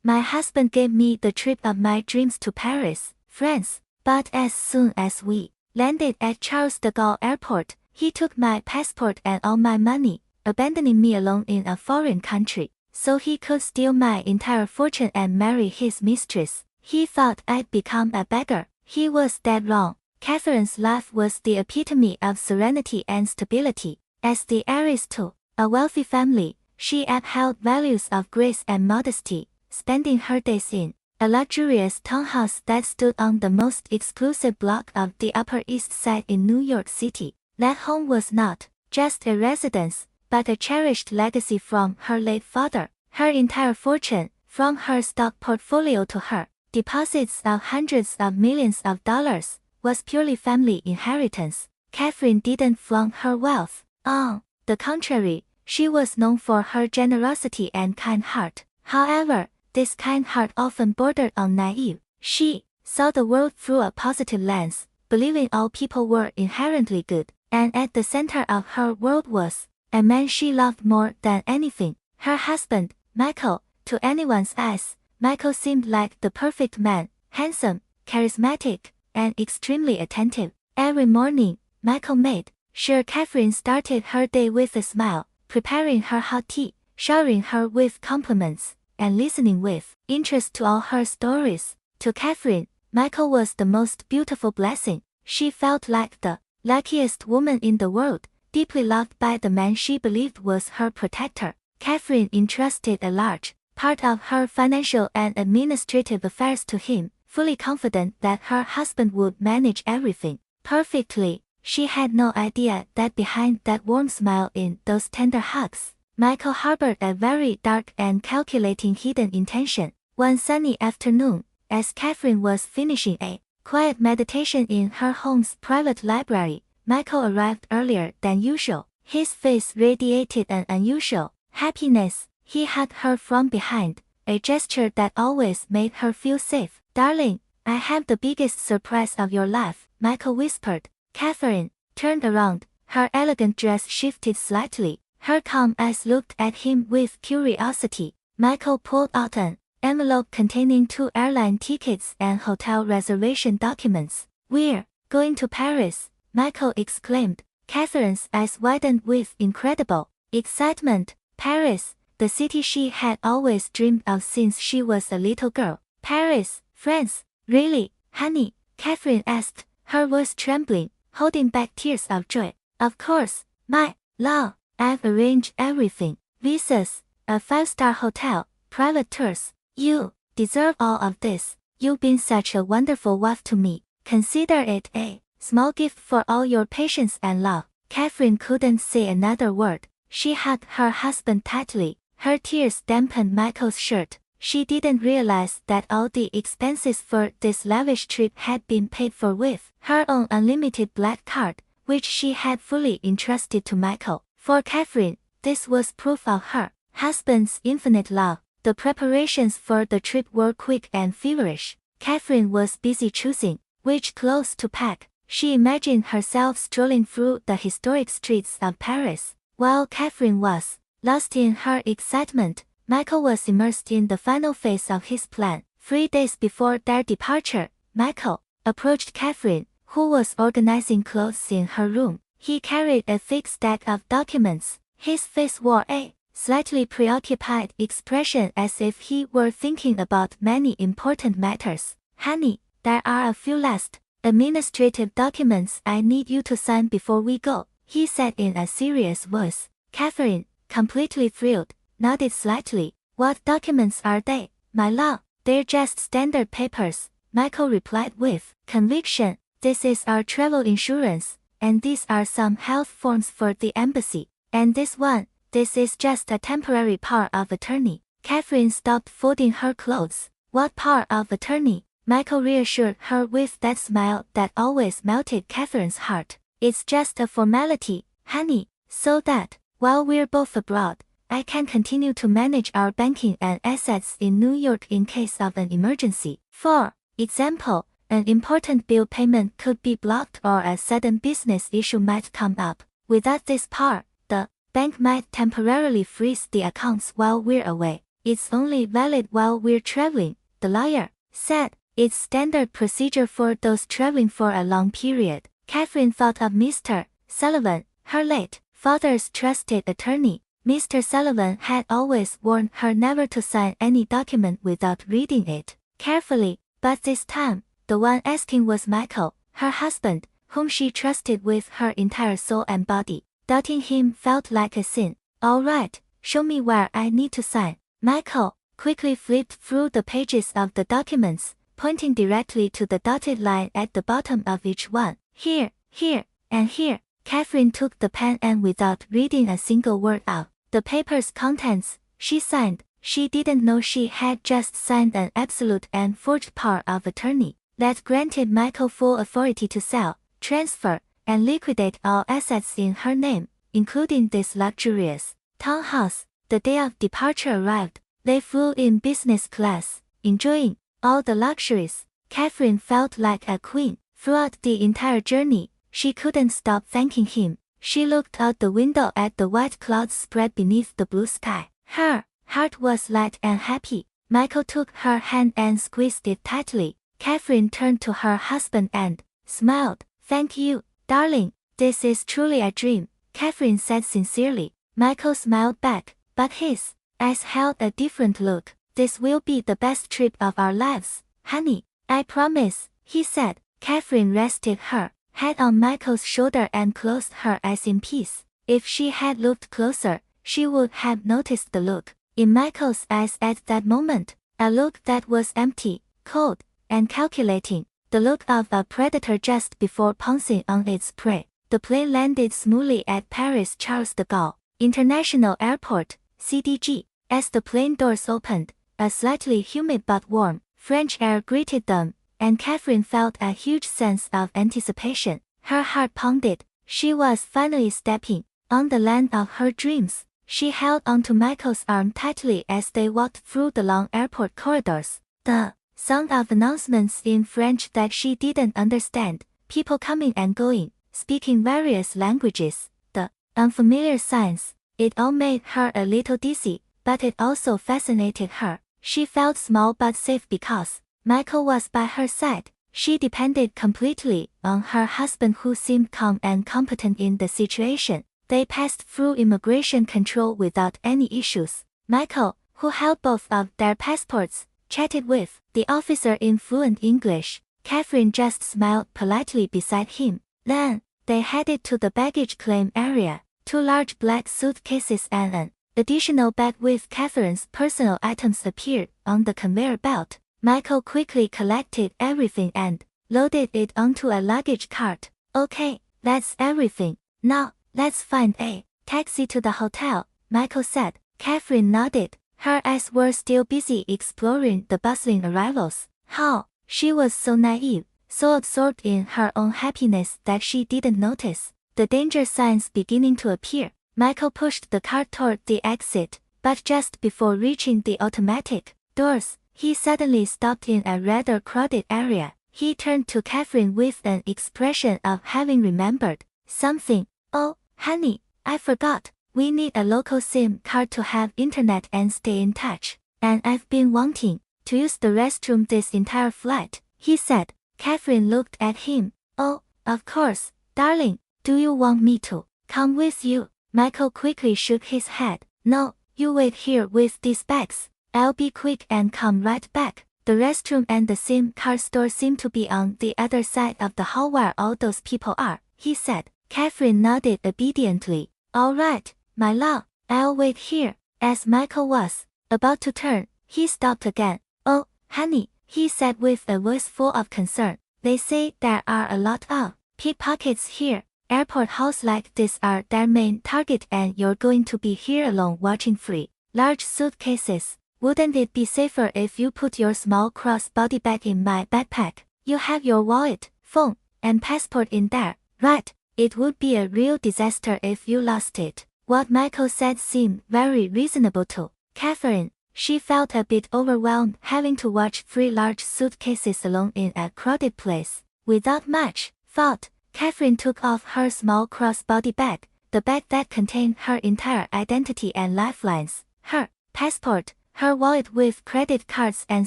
My husband gave me the trip of my dreams to Paris, France, but as soon as we landed at Charles de Gaulle Airport, he took my passport and all my money, abandoning me alone in a foreign country, so he could steal my entire fortune and marry his mistress. He thought I'd become a beggar. He was dead wrong. Catherine's life was the epitome of serenity and stability. As the heiress to a wealthy family, she upheld values of grace and modesty, spending her days in a luxurious townhouse that stood on the most exclusive block of the Upper East Side in New York City. That home was not just a residence, but a cherished legacy from her late father. Her entire fortune, from her stock portfolio to her deposits of hundreds of millions of dollars, was purely family inheritance. Catherine didn't flaunt her wealth. On the contrary, she was known for her generosity and kind heart. However, this kind heart often bordered on naive. She saw the world through a positive lens, believing all people were inherently good, and at the center of her world was a man she loved more than anything, her husband, Michael. To anyone's eyes, Michael seemed like the perfect man, handsome, charismatic, and extremely attentive. Every morning, Michael made sure Catherine started her day with a smile, preparing her hot tea, showering her with compliments, and listening with interest to all her stories. To Catherine, Michael was the most beautiful blessing. She felt like the luckiest woman in the world, deeply loved by the man she believed was her protector. Catherine entrusted a large part of her financial and administrative affairs to him, fully confident that her husband would manage everything perfectly. She had no idea that behind that warm smile in those tender hugs, Michael harbored a very dark and calculating hidden intention. One sunny afternoon, as Catherine was finishing a quiet meditation in her home's private library, Michael arrived earlier than usual. His face radiated an unusual happiness. He hugged her from behind, a gesture that always made her feel safe. "Darling, I have the biggest surprise of your life," Michael whispered. Catherine turned around, her elegant dress shifted slightly. Her calm eyes looked at him with curiosity. Michael pulled out an envelope containing 2 airline tickets and hotel reservation documents. "We're going to Paris," Michael exclaimed. Catherine's eyes widened with incredible excitement. Paris, the city she had always dreamed of since she was a little girl. "Paris, France, really, honey?" Catherine asked, her voice trembling, holding back tears of joy. "Of course, my love. I've arranged everything. Visas, a 5-star hotel, private tours. You deserve all of this. You've been such a wonderful wife to me. Consider it a small gift for all your patience and love." Catherine couldn't say another word. She hugged her husband tightly. Her tears dampened Michael's shirt. She didn't realize that all the expenses for this lavish trip had been paid for with her own unlimited black card, which she had fully entrusted to Michael. For Catherine, this was proof of her husband's infinite love. The preparations for the trip were quick and feverish. Catherine was busy choosing which clothes to pack. She imagined herself strolling through the historic streets of Paris. While Catherine was lost in her excitement, Michael was immersed in the final phase of his plan. 3 days before their departure, Michael approached Catherine, who was organizing clothes in her room. He carried a thick stack of documents. His face wore a slightly preoccupied expression as if he were thinking about many important matters. "Honey, there are a few last administrative documents I need you to sign before we go," he said in a serious voice. Catherine, completely thrilled, nodded slightly. "What documents are they, my love?" "They're just standard papers," Michael replied with conviction. "This is our travel insurance, and these are some health forms for the embassy. And this is just a temporary power of attorney." Catherine stopped folding her clothes. "What power of attorney?" Michael reassured her with that smile that always melted Catherine's heart. "It's just a formality, honey, so that, while we're both abroad, I can continue to manage our banking and assets in New York in case of an emergency. For example, an important bill payment could be blocked or a sudden business issue might come up. Without this power, the bank might temporarily freeze the accounts while we're away." It's only valid while we're traveling, the lawyer said. It's standard procedure for those traveling for a long period. Catherine thought of Mr. Sullivan, her late father's trusted attorney. Mr. Sullivan had always warned her never to sign any document without reading it carefully, but this time, the one asking was Michael, her husband, whom she trusted with her entire soul and body. Doubting him felt like a sin. All right, show me where I need to sign. Michael quickly flipped through the pages of the documents, pointing directly to the dotted line at the bottom of each one. Here, here, and here. Catherine took the pen and without reading a single word out the paper's contents, she signed. She didn't know she had just signed an absolute and forged power of attorney that granted Michael full authority to sell, transfer, and liquidate all assets in her name, including this luxurious townhouse. The day of departure arrived. They flew in business class, enjoying all the luxuries. Catherine felt like a queen. Throughout the entire journey, she couldn't stop thanking him. She looked out the window at the white clouds spread beneath the blue sky. Her heart was light and happy. Michael took her hand and squeezed it tightly. Catherine turned to her husband and smiled. Thank you, darling. This is truly a dream, Catherine said sincerely. Michael smiled back, but his eyes held a different look. This will be the best trip of our lives, honey. I promise, he said. Catherine rested her head on Michael's shoulder and closed her eyes in peace. If she had looked closer, she would have noticed the look in Michael's eyes at that moment, a look that was empty, cold, and calculating, the look of a predator just before pouncing on its prey. The plane landed smoothly at Paris Charles de Gaulle International Airport, CDG. As the plane doors opened, a slightly humid but warm French air greeted them, and Catherine felt a huge sense of anticipation. Her heart pounded. She was finally stepping on the land of her dreams. She held onto Michael's arm tightly as they walked through the long airport corridors. The sound of announcements in French that she didn't understand, people coming and going, speaking various languages, the unfamiliar signs, it all made her a little dizzy, but it also fascinated her. She felt small but safe because Michael was by her side. She depended completely on her husband who seemed calm and competent in the situation. They passed through immigration control without any issues. Michael, who held both of their passports, chatted with the officer in fluent English. Catherine just smiled politely beside him. Then, they headed to the baggage claim area. 2 large black suitcases and an additional bag with Catherine's personal items appeared on the conveyor belt. Michael quickly collected everything and loaded it onto a luggage cart. Okay, that's everything. Now, let's find a taxi to the hotel, Michael said. Catherine nodded. Her eyes were still busy exploring the bustling arrivals. How? She was so naive, so absorbed in her own happiness that she didn't notice the danger signs beginning to appear. Michael pushed the cart toward the exit, but just before reaching the automatic doors, he suddenly stopped in a rather crowded area. He turned to Catherine with an expression of having remembered something. Oh, honey, I forgot. We need a local SIM card to have internet and stay in touch. And I've been wanting to use the restroom this entire flight, he said. Catherine looked at him. Oh, of course, darling. Do you want me to come with you? Michael quickly shook his head. No, you wait here with these bags. I'll be quick and come right back. The restroom and the SIM card store seem to be on the other side of the hall where all those people are, he said. Catherine nodded obediently. All right, my love, I'll wait here. As Michael was about to turn, he stopped again. Oh, honey, he said with a voice full of concern. They say there are a lot of pickpockets here. Airport halls like this are their main target and you're going to be here alone watching 3 large suitcases. Wouldn't it be safer if you put your small cross-body bag in my backpack? You have your wallet, phone, and passport in there, right? It would be a real disaster if you lost it. What Michael said seemed very reasonable to Catherine. She felt a bit overwhelmed having to watch 3 large suitcases alone in a crowded place. Without much thought, Catherine took off her small cross-body bag, the bag that contained her entire identity and lifelines, her passport, her wallet with credit cards and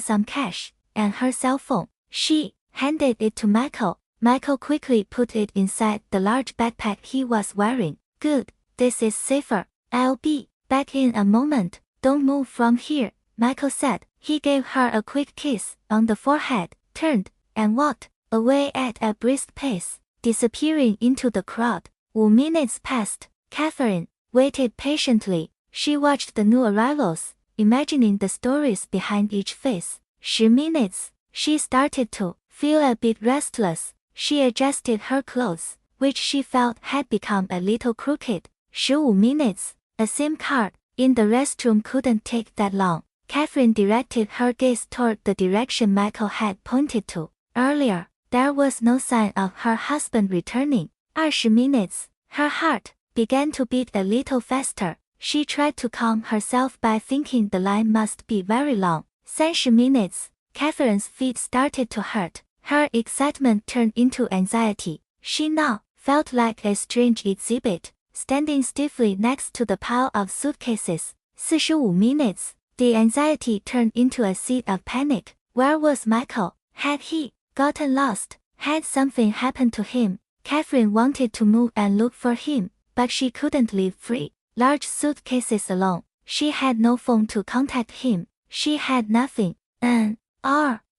some cash, and her cell phone. She handed it to Michael. Michael quickly put it inside the large backpack he was wearing. Good, this is safer. I'll be back in a moment. Don't move from here, Michael said. He gave her a quick kiss on the forehead, turned, and walked away at a brisk pace, disappearing into the crowd. 5 minutes passed. Catherine waited patiently. She watched the new arrivals, imagining the stories behind each face. 10 minutes. She started to feel a bit restless. She adjusted her clothes, which she felt had become a little crooked. 15 minutes. A SIM card in the restroom couldn't take that long. Catherine directed her gaze toward the direction Michael had pointed to. Earlier, there was no sign of her husband returning. 20 minutes. Her heart began to beat a little faster. She tried to calm herself by thinking the line must be very long. 30 minutes. Catherine's feet started to hurt. Her excitement turned into anxiety. She now felt like a strange exhibit, standing stiffly next to the pile of suitcases. 45 minutes. The anxiety turned into a seed of panic. Where was Michael? Had he gotten lost? Had something happened to him? Catherine wanted to move and look for him, but she couldn't leave free large suitcases alone. She had no phone to contact him. She had nothing.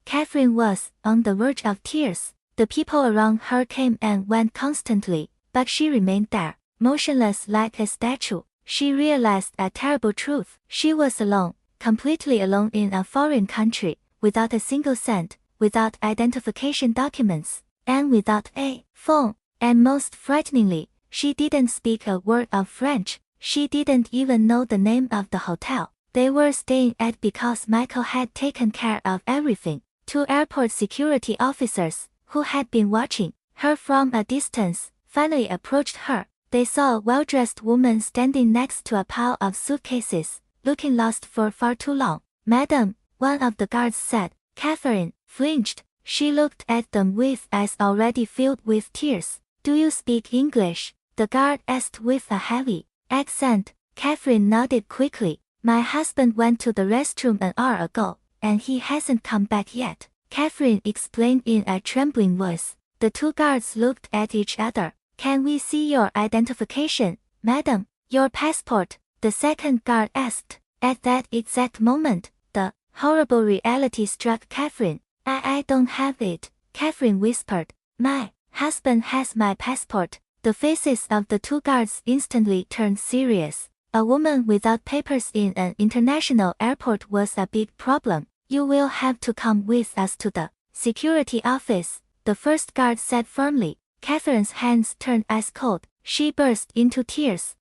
Catherine was on the verge of tears. The people around her came and went constantly, but she remained there, motionless like a statue. She realized a terrible truth. She was alone, completely alone in a foreign country, without a single cent, without identification documents, and without a phone. And most frighteningly, she didn't speak a word of French. She didn't even know the name of the hotel they were staying at because Michael had taken care of everything. 2 airport security officers, who had been watching her from a distance, finally approached her. They saw a well-dressed woman standing next to a pile of suitcases, looking lost for far too long. Madam, one of the guards said. Catherine flinched. She looked at them with eyes already filled with tears. Do you speak English? The guard asked with a heavy accent. Catherine nodded quickly. My husband went to the restroom an hour ago, and he hasn't come back yet, Catherine explained in a trembling voice. The 2 guards looked at each other. Can we see your identification, madam? Your passport? The second guard asked. At that exact moment, the horrible reality struck Catherine. I don't have it, Catherine whispered. My husband has my passport. The faces of the 2 guards instantly turned serious. A woman without papers in an international airport was a big problem. You will have to come with us to the security office, the first guard said firmly. Catherine's hands turned ice cold. She burst into tears.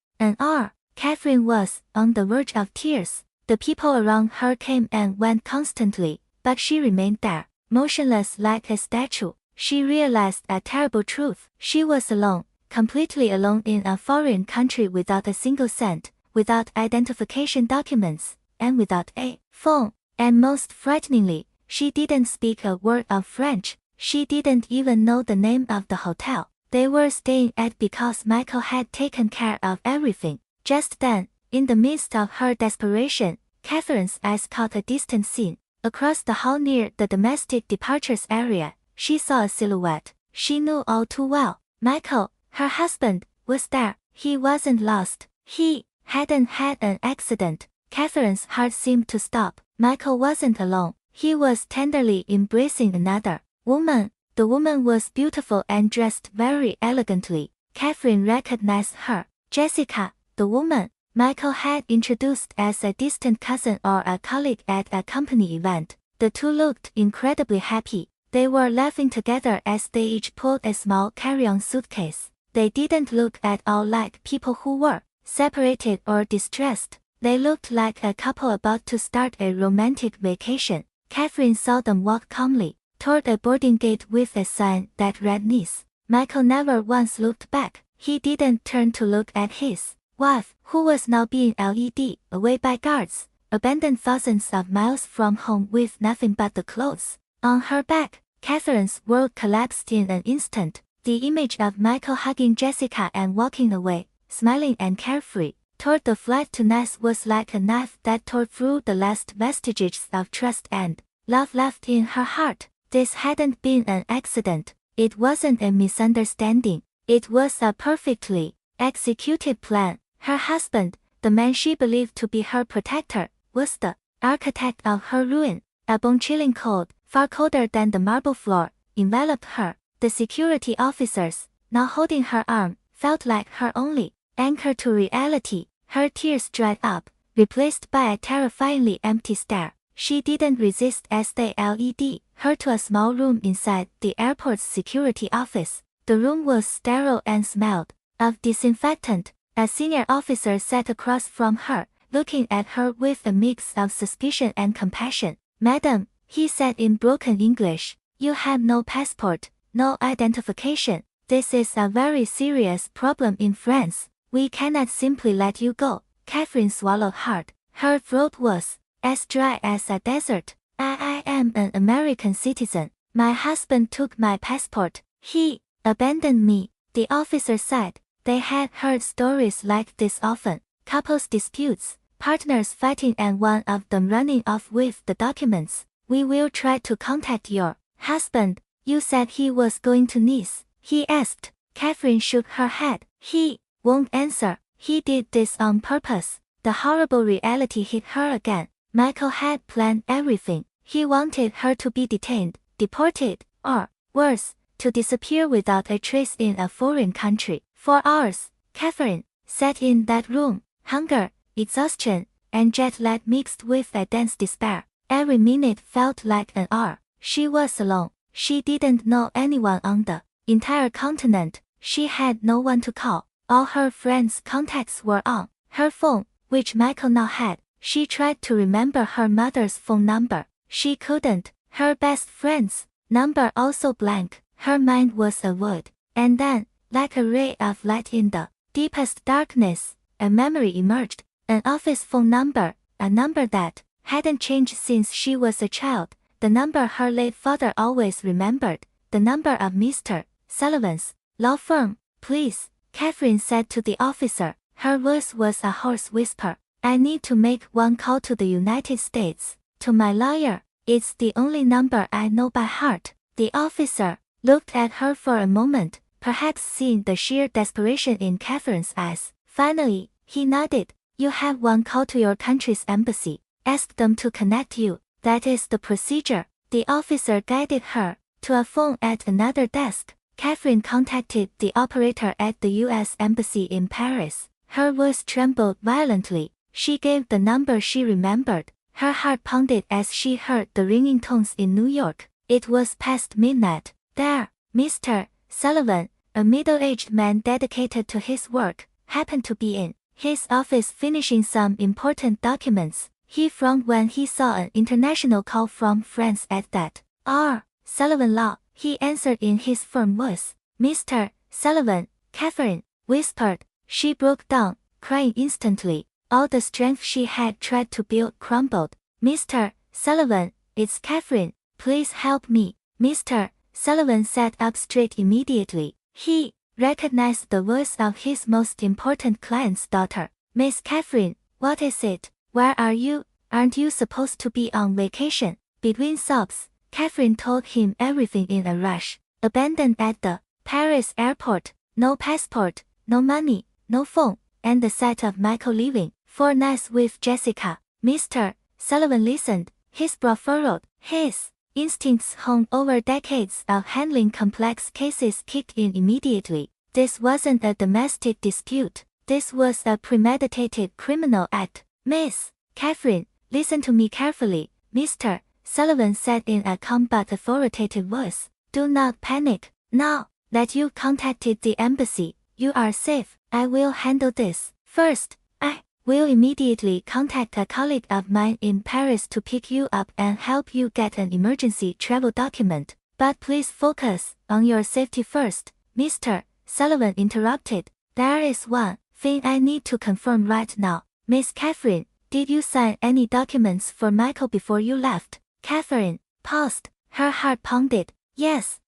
Catherine was on the verge of tears. The people around her came and went constantly, but she remained there, motionless like a statue. She realized a terrible truth. She was alone, completely alone in a foreign country without a single cent, without identification documents, and without a phone. And most frighteningly, she didn't speak a word of French. She didn't even know the name of the hotel they were staying at because Michael had taken care of everything. Just then, in the midst of her desperation, Catherine's eyes caught a distant scene. Across the hall near the domestic departures area, she saw a silhouette she knew all too well. Michael, her husband, was there. He wasn't lost. He hadn't had an accident. Catherine's heart seemed to stop. Michael wasn't alone. He was tenderly embracing another woman. The woman was beautiful and dressed very elegantly. Catherine recognized her. Jessica, the woman Michael had introduced as a distant cousin or a colleague at a company event. The 2 looked incredibly happy. They were laughing together as they each pulled a small carry-on suitcase. They didn't look at all like people who were separated or distressed. They looked like a couple about to start a romantic vacation. Catherine saw them walk calmly toward a boarding gate with a sign that read Nice. Michael never once looked back. He didn't turn to look at his wife, who was now being led away by guards, abandoned thousands of miles from home with nothing but the clothes on her back. Catherine's world collapsed in an instant. The image of Michael hugging Jessica and walking away, smiling and carefree, toward the flight to Nice was like a knife that tore through the last vestiges of trust and love left in her heart. This hadn't been an accident. It wasn't a misunderstanding. It was a perfectly executed plan. Her husband, the man she believed to be her protector, was the architect of her ruin. A bone-chilling cold, far colder than the marble floor, enveloped her. The security officers, now holding her arm, felt like her only anchor to reality. Her tears dried up, replaced by a terrifyingly empty stare. She didn't resist as they led her to a small room inside the airport's security office. The room was sterile and smelled of disinfectant. A senior officer sat across from her, looking at her with a mix of suspicion and compassion. "Madam," he said in broken English, "you have no passport, no identification. This is a very serious problem in France. We cannot simply let you go." Catherine swallowed hard. Her throat was as dry as a desert. I am an American citizen. My husband took my passport. He abandoned me." The officer said. They had heard stories like this often. Couples disputes, partners fighting and one of them running off with the documents. "We will try to contact your husband. You said he was going to Nice," he asked. Catherine shook her head. "He won't answer. He did this on purpose." The horrible reality hit her again. Michael had planned everything. He wanted her to be detained, deported, or, worse, to disappear without a trace in a foreign country. For hours, Catherine sat in that room, hunger, exhaustion, and jet lag mixed with a dense despair. Every minute felt like an hour. She was alone. She didn't know anyone on the entire continent. She had no one to call. All her friends' contacts were on her phone, which Michael now had. She tried to remember her mother's phone number. She couldn't. Her best friend's number also blank. Her mind was a void. And then, like a ray of light in the deepest darkness, a memory emerged. An office phone number, a number that hadn't changed since she was a child, the number her late father always remembered, the number of Mr. Sullivan's law firm. "Please," Catherine said to the officer. Her voice was a hoarse whisper. "I need to make one call to the United States, to my lawyer. It's the only number I know by heart." The officer looked at her for a moment, perhaps seeing the sheer desperation in Catherine's eyes. Finally, he nodded. "You have one call to your country's embassy. Ask them to connect you. That is the procedure." The officer guided her to a phone at another desk. Catherine contacted the operator at the U.S. Embassy in Paris. Her voice trembled violently. She gave the number she remembered. Her heart pounded as she heard the ringing tones in New York. It was past midnight. There, Mr. Sullivan, a middle-aged man dedicated to his work, happened to be in his office finishing some important documents. He frowned when he saw an international call from France at that hour. "Sullivan Law," he answered in his firm voice. "Mr. Sullivan," Catherine whispered. She broke down, crying instantly. All the strength she had tried to build crumbled. "Mr. Sullivan, it's Catherine. Please help me." Mr. Sullivan sat up straight immediately. He recognized the voice of his most important client's daughter. "Miss Catherine, what is it? Where are you? Aren't you supposed to be on vacation?" Between sobs, Catherine told him everything in a rush. Abandoned at the Paris airport, no passport, no money, no phone, and the sight of Michael leaving for Nice with Jessica. Mr. Sullivan listened, his brow furrowed. His instincts honed over decades of handling complex cases kicked in immediately. This wasn't a domestic dispute. This was a premeditated criminal act. "Miss Catherine, listen to me carefully," Mr. Sullivan said in a calm but authoritative voice. "Do not panic. Now that you've contacted the embassy, you are safe. I will handle this. First, I will immediately contact a colleague of mine in Paris to pick you up and help you get an emergency travel document. But please focus on your safety first," Mr. Sullivan interrupted. "There is one thing I need to confirm right now. Miss Catherine, did you sign any documents for Michael before you left?" Catherine paused. Her heart pounded. Yes,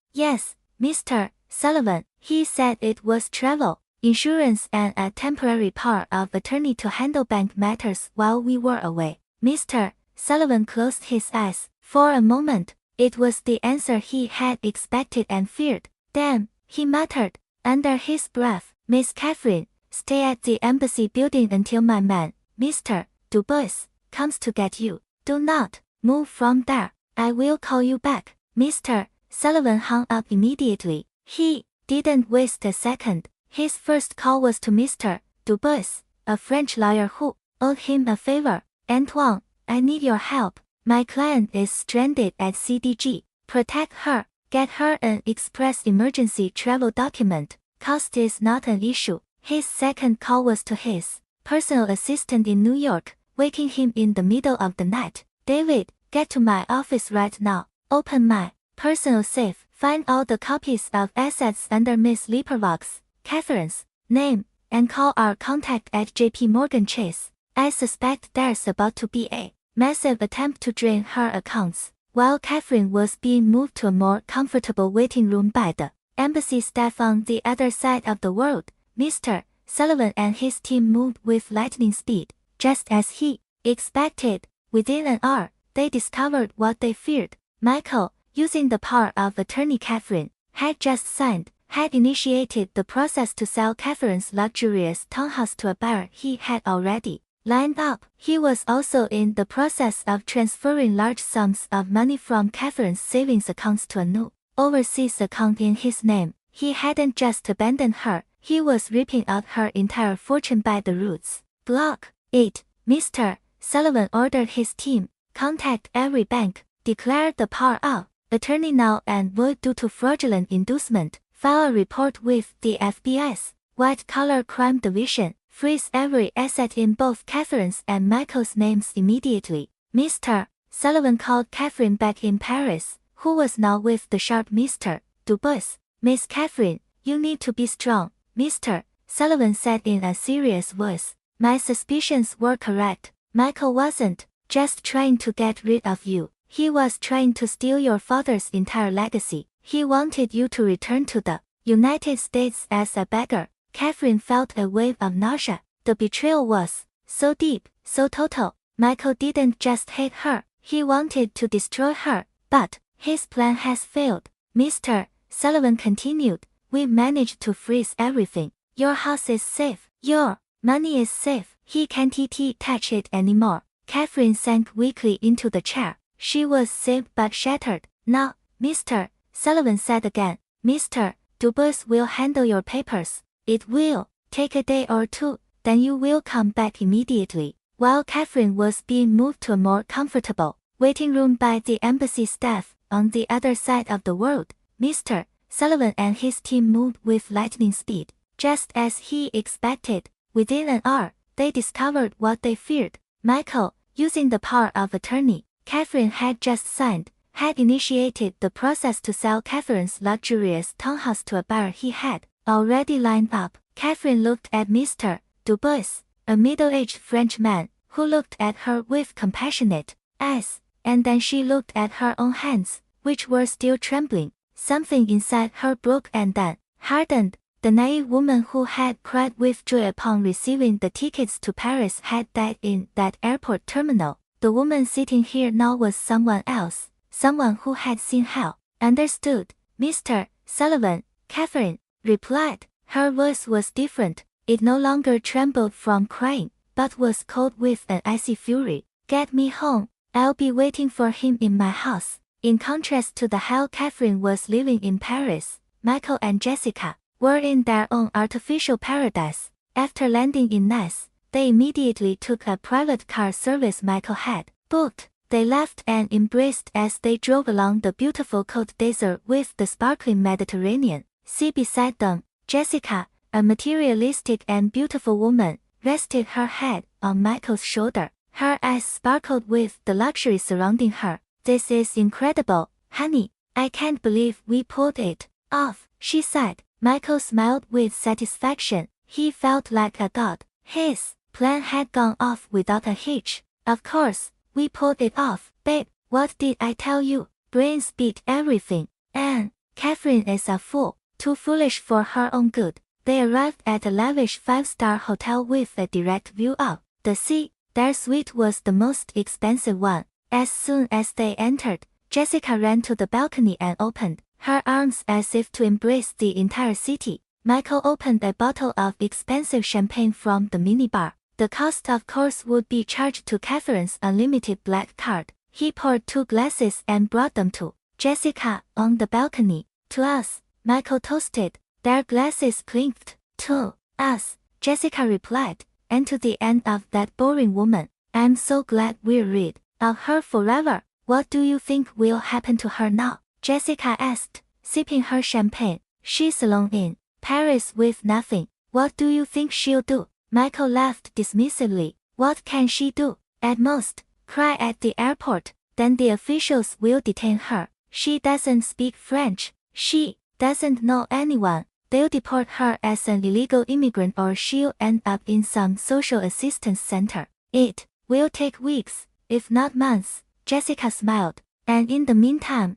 Mr. Sullivan." He said it was travel insurance and a temporary power of attorney to handle bank matters while we were away. Mr. Sullivan closed his eyes. For a moment, it was the answer he had expected and feared. Damn, he muttered, under his breath. Miss Catherine, stay at the embassy building until my man, Mr. Dubois, comes to get you. Do not move from there. I will call you back. Mr. Sullivan hung up immediately. He didn't waste a second. His first call was to Mr. Dubois, a French lawyer who owed him a favor. Antoine, I need your help. My client is stranded at CDG. Protect her. Get her an express emergency travel document. Cost is not an issue. His second call was to his personal assistant in New York, waking him in the middle of the night. David, get to my office right now. Open my personal safe. Find all the copies of assets under Miss Lippervox, Catherine's name, and call our contact at JP Morgan Chase. I suspect there's about to be a massive attempt to drain her accounts. While Catherine was being moved to a more comfortable waiting room by the embassy staff on the other side of the world, Mr. Sullivan and his team moved with lightning speed. Just as he expected, within an hour, they discovered what they feared. Michael, using the power of attorney Catherine, had just signed, had initiated the process to sell Catherine's luxurious townhouse to a buyer he had already lined up. He was also in the process of transferring large sums of money from Catherine's savings accounts to a new overseas account in his name. He hadn't just abandoned her, he was ripping out her entire fortune by the roots. Block it. Mr. Sullivan ordered his team, contact every bank, declare the power of attorney now and void due to fraudulent inducement, file a report with the FBI's white-collar crime division, freeze every asset in both Catherine's and Michael's names immediately. Mr. Sullivan called Catherine back in Paris, who was now with the sharp Mr. Dubois. Miss Catherine, you need to be strong, Mr. Sullivan said in a serious voice. My suspicions were correct. Michael wasn't just trying to get rid of you. He was trying to steal your father's entire legacy. He wanted you to return to the United States as a beggar. Catherine felt a wave of nausea. The betrayal was so deep, so total. Michael didn't just hate her, he wanted to destroy her. But his plan has failed. Mr. Sullivan continued, we managed to freeze everything. Your house is safe. Your money is safe. He can't touch it anymore. Catherine sank weakly into the chair. She was saved but shattered. Now, Mr. Sullivan said again, Mr. Dubois will handle your papers. It will take a day or two, then you will come back immediately. While Catherine was being moved to a more comfortable waiting room by the embassy staff on the other side of the world, Mr. Sullivan and his team moved with lightning speed. Just as he expected, within an hour, they discovered what they feared. Michael, using the power of attorney Catherine had just signed, had initiated the process to sell Catherine's luxurious townhouse to a buyer he had already lined up. Catherine looked at Mr. Dubois, a middle-aged French man, who looked at her with compassionate eyes, and then she looked at her own hands, which were still trembling. Something inside her broke and then hardened. The naive woman who had cried with joy upon receiving the tickets to Paris had died in that airport terminal. The woman sitting here now was someone else, someone who had seen hell. Understood, Mr. Sullivan, Catherine replied. Her voice was different. It no longer trembled from crying, but was cold with an icy fury. Get me home. I'll be waiting for him in my house. In contrast to the hell Catherine was living in Paris, Michael and Jessica were in their own artificial paradise. After landing in Nice, they immediately took a private car service Michael had booked. They laughed and embraced as they drove along the beautiful Côte d'Azur with the sparkling Mediterranean sea beside them. Jessica, a materialistic and beautiful woman, rested her head on Michael's shoulder. Her eyes sparkled with the luxury surrounding her. This is incredible, honey. I can't believe we pulled it off, she said. Michael smiled with satisfaction. He felt like a god. His plan had gone off without a hitch. Of course, we pulled it off, babe. What did I tell you? Brains beat everything. And Catherine is a fool. Too foolish for her own good. They arrived at a lavish 5-star hotel with a direct view of the sea. Their suite was the most expensive one. As soon as they entered, Jessica ran to the balcony and opened her arms as if to embrace the entire city. Michael opened a bottle of expensive champagne from the minibar. The cost of course would be charged to Catherine's unlimited black card. He poured 2 glasses and brought them to Jessica on the balcony. To us, Michael toasted. Their glasses clinked. To us, Jessica replied. And to the end of that boring woman. I'm so glad we're rid of her forever. What do you think will happen to her now? Jessica asked, sipping her champagne. She's alone in Paris with nothing. What do you think she'll do? Michael laughed dismissively. What can she do? At most, cry at the airport. Then the officials will detain her. She doesn't speak French. She doesn't know anyone. They'll deport her as an illegal immigrant or she'll end up in some social assistance center. It will take weeks, if not months. Jessica smiled. And in the meantime,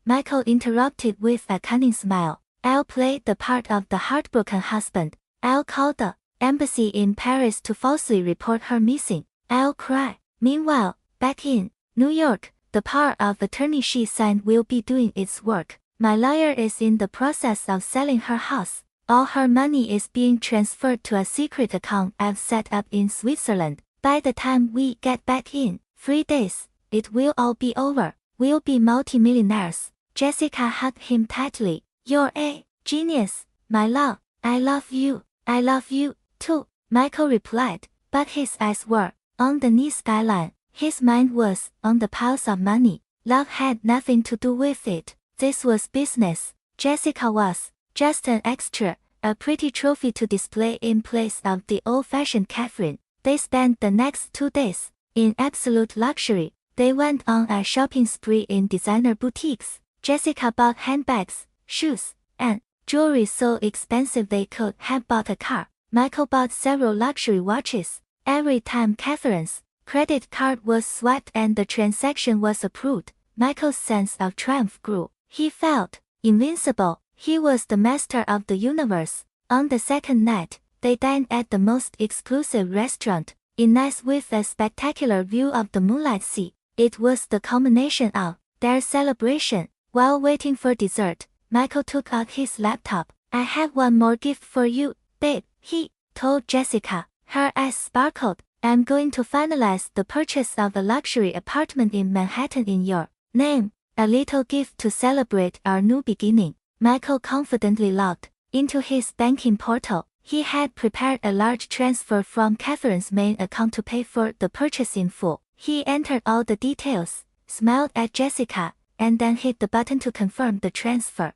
Michael interrupted with a cunning smile. I'll play the part of the heartbroken husband. I'll call the embassy in Paris to falsely report her missing. I'll cry. Meanwhile, back in New York, the power of attorney she signed will be doing its work. My lawyer is in the process of selling her house. All her money is being transferred to a secret account I've set up in Switzerland. By the time we get back in 3 days, it will all be over. We'll be multimillionaires. Jessica hugged him tightly. You're a genius, my love. I love you. I love you, too, Michael replied, but his eyes were on the neat skyline. His mind was on the piles of money. Love had nothing to do with it. This was business. Jessica was just an extra, a pretty trophy to display in place of the old-fashioned Catherine. They spent the next 2 days in absolute luxury. They went on a shopping spree in designer boutiques. Jessica bought handbags, shoes, and jewelry so expensive they could have bought a car. Michael bought several luxury watches. Every time Catherine's credit card was swiped and the transaction was approved, Michael's sense of triumph grew. He felt invincible. He was the master of the universe. On the second night, they dined at the most exclusive restaurant in Nice with a spectacular view of the moonlight sea. It was the culmination of their celebration. While waiting for dessert, Michael took out his laptop. I have one more gift for you, babe, he told Jessica. Her eyes sparkled. I'm going to finalize the purchase of a luxury apartment in Manhattan in your name. A little gift to celebrate our new beginning. Michael confidently logged into his banking portal. He had prepared a large transfer from Catherine's main account to pay for the purchase in full. He entered all the details, smiled at Jessica, and then hit the button to confirm the transfer.